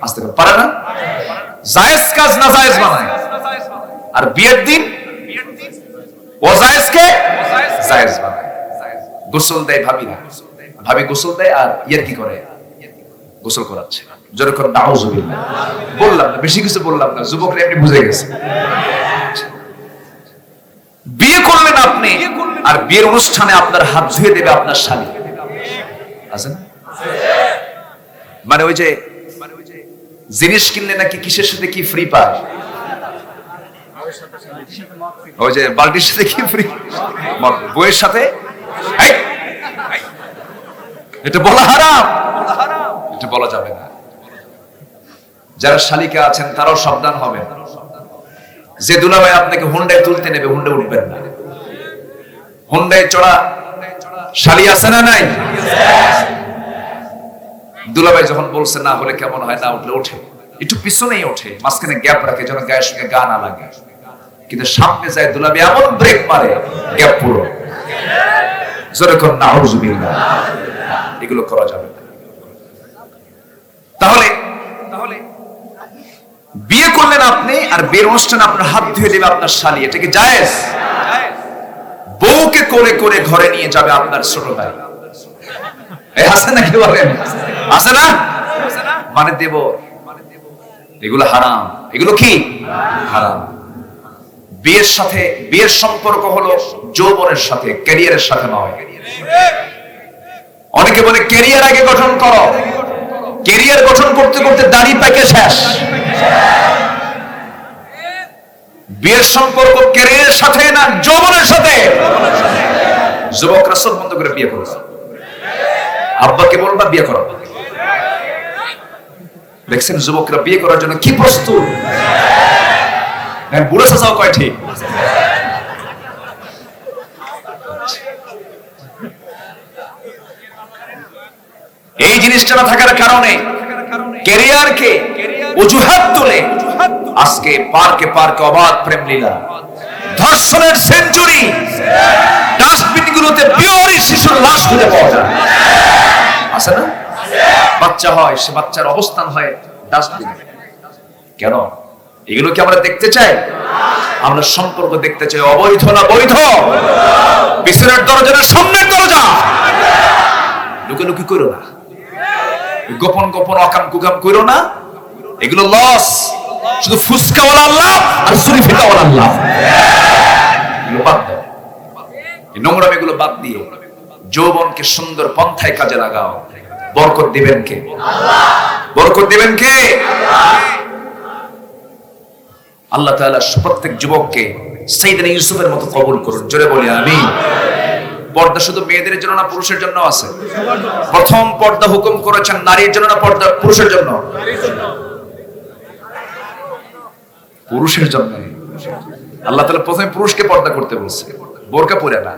আসতে পারে না। জায়েজ কাজ না জায়েজ বানায়। আর বিয়ের দিন অজায়েজকে জায়েজ বানায়। গোসল দেয় ভাবিরা, ভাবি গোসল দেয় আর ইয়ার কি করে, গোসল করাচ্ছে। যখন নাউজুবিল্লাহ বললাম না, বেশি কিছু বললাম না, যুবকরা এমনি বুঝে গেছে। বিয়ে করলেন আপনি, আর বিয়ের অনুষ্ঠানে আপনার হাত ধুয়ে দেবে আপনার স্বামী। আছে না? মানে ওই যে জিনিস কিনলে নাকি কিসের সাথে কি ফ্রি পায়, ওই যে বালতির সাথে কি ফ্রি, বইয়ের সাথে, এটা বলা হারাম, এটা বলা যাবে না। যারা শালিকা আছেন তারাও সাবধান হবেন। যে দুলাভাই আপনাকে হুন্ডায় তুলতে নেবে, হুন্ডায় উঠবেন না। হুন্ডায় চড়া শালি আছে না নাই? দুলাভাই যখন বলছে না হলে কেমন হয়, না উঠলে ওঠে, একটু পিছনেই ওঠে, মাঝখানে গ্যাপ রাখে যেন গায়ের সঙ্গে গা না লাগে। কিন্তু সামনে যায় দুলাভাই এমন ব্রেক মারে, গ্যাপ পুরো। যেরকম নাউজুবিল্লাহ, এগুলো করা যাবে না। তাহলে বিয়ে করলেন আপনি, আর বিয়ের অনুষ্ঠানে আপনার হাত ধুয়ে দেবে আপনার শালী, এটা কি জায়েজ? বউকে কোলে করে ঘরে নিয়ে যাবে আপনার ছোট ভাই, আছে নাকি বলেন? আছে না? মানে দেব, এগুলো হারাম। এগুলো কি হারাম? বিয়ের সাথে, বিয়ের সম্পর্ক হলো যৌবনের সাথে, ক্যারিয়ারের সাথে নয়। অনেকে বলে ক্যারিয়ার আগে গঠন করো, ক্যারিয়ার গঠন করতে করতে দাড়ি পেকে শেষ। বিয়ের সম্পর্ক ক্যারিয়ারের সাথে না যৌবনের সাথে। যুবকরা সব বন্ধ করে বিয়ে করো, আব্বাকে বলবা বিয়ে করো। দেখছেন যুবকরা বিয়ে করার জন্য কি প্রস্তুত? বুড়ো চাচাও কয় ঠিক। এই জিনিসটা না থাকার কারণে ক্যারিয়ারকে অজুহাত তুলে আজকে পার্কে পার্কে অবাধ প্রেম লীলা, ধর্ষণের সেঞ্চুরি, ডাস্টবিনগুলোতে বিওরি শিশুর লাশ খুঁজে পাওয়া যায়, আছে না? বাচ্চা হয়, সে বাচ্চার অবস্থান হয় ডাস্টবিনে। কেন? এগুলো কি আমরা দেখতে চাই? আমরা সম্পর্ক দেখতে চাই অবৈধ না বৈধ? পিছনের দরজা না সামনের দরজা? লুকালুকি করো না, গোপন গোপন অকাম কুকাম করো না, এগুলো লস। শুধু ফুসকাওয়ালা আল্লাহ আর চুরি ফিকাওয়ালা আল্লাহ, এগুলো বাদ দাও। এই নোংরাম এগুলো বাদ দিয়ে যৌবনকে সুন্দর পন্থায় কাজে লাগাও। বরকত দিবেন কে? আল্লাহ। বরকত দিবেন কে? আল্লাহ তাআলা প্রত্যেক যুবককে সাইয়েদনা ইউসুফের মতো কবুল করুন। জোরে বলি আমিন। পর্দা শুধু মেয়েদের জন্য না, পুরুষের জন্য আছে? প্রথম পর্দা হুকুম করেছেন নারীর জন্য না পর্দা পুরুষের জন্য? পুরুষের জন্য। আল্লাহ তাআলা প্রথমে পুরুষকে পর্দা করতে বলছে, বোরকা পরে না,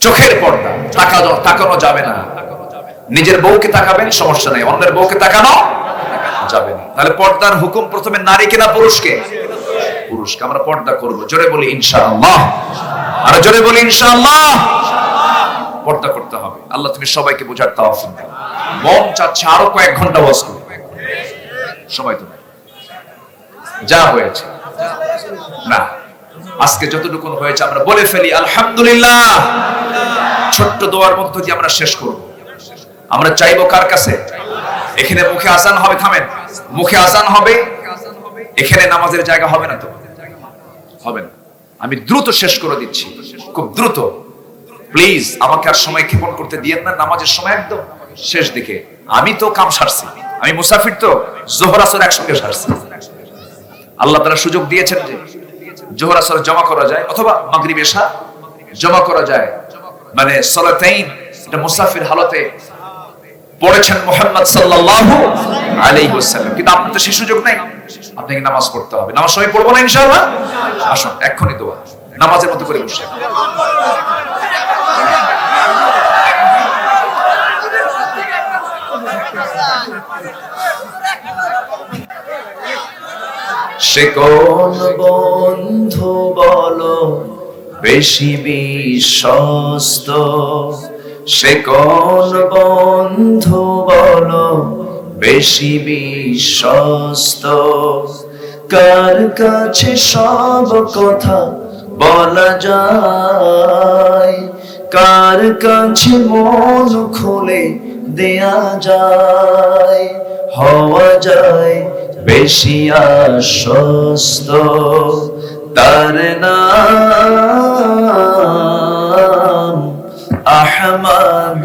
চোখের পর্দা। তাকানো যাবে না। নিজের বউকে তাকাবেন সমস্যা নেই, অন্যের বউকে তাকানো যাবে না। তাহলে পর্দার হুকুম প্রথমে নারীকে না পুরুষকে? পুরুষকে। আমরা পর্দা করব। জোরে বলি ইনশাআল্লাহ। আর জোরে বলি ইনশাআল্লাহ। পর্দা করতে হবে। আল্লাহ তুমি সবাইকে বোঝার তৌফিক দাও। মন চাচ্ছে আরো কয়েক ঘন্টা ওয়াজ করব, সময় তো যা হয়েছে না, আজকে যতটুকু হয়েছে আমরা বলে ফেলি আলহামদুলিল্লাহ। ছোট্ট দোয়ার মধ্য দিয়ে আমরা শেষ করব। আমরা চাইবো কার কাছে? এখানে মুখে আজান হবে, থামেন, মুখে আজান হবে, এখানে নামাজের জায়গা হবে না তো? হবে না। আমি দ্রুত শেষ করে দিচ্ছি, খুব দ্রুত। প্লিজ আমাকে আর সময় ক্ষেপণ করতে দিয়েন না। নামাজের সময় একদম শেষ দিকে। আমি তো কাম সারছি, আমি মুসাফির, তো জোহর আসর একসঙ্গে সারছি। আল্লাহ তাআলা সুযোগ দিয়েছেন যে জোহর আসর জমা করা যায়, অথবা মাগরিব এশা জমা করা যায়, মানে সালাতাইন। এটা মুসাফির হালতে পড়েছেন মুহাম্মদ সাল্লাল্লাহু আলাইহি ওয়াসাল্লাম। কিন্তু আপনার তো সেই সুযোগ নাই, আপনাকে নামাজ পড়তে হবে। নামাজ সময় পড়বো না ইনশাআল্লাহ? আসুন এক্ষুনি দোয়া, নামাজের মতো করে বসে। সে কোন বন্ধু বলো বেশি বিশ্বস্ত? সে কোন বন্ধু বলো বেশি বিশ্বস্ত? কার কাছে সব কথা বলা যায়, কার কাছে মন খুলে দেয়া যায়, হওয়া যায় বেশি আশ্বস্ত? তার নাম আহমদ,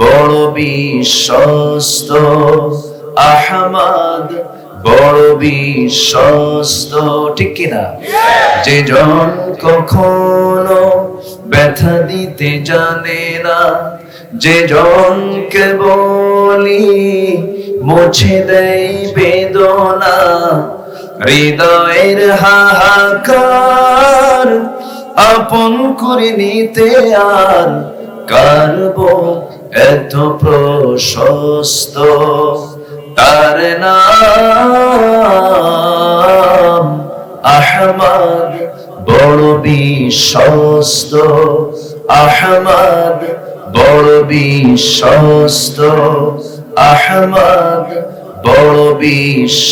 বড় বিশ্বস্ত। আহমদ বড় বিশ্বস্ত, ঠিক কিনা? যে জন কখনো ব্যথা দিতে জানে না, যে জনকে বলি মুছে দেয় বেদনা, হৃদয়ের হাহাকার আপন করে নিতে আর কারবো এত প্রশস্ত। তার নাম আহমদ, বড় বিশ্বস্ত। আহমদ বড় বিশ্বস্ত, আহমদ বড় বিশ্বস্ত।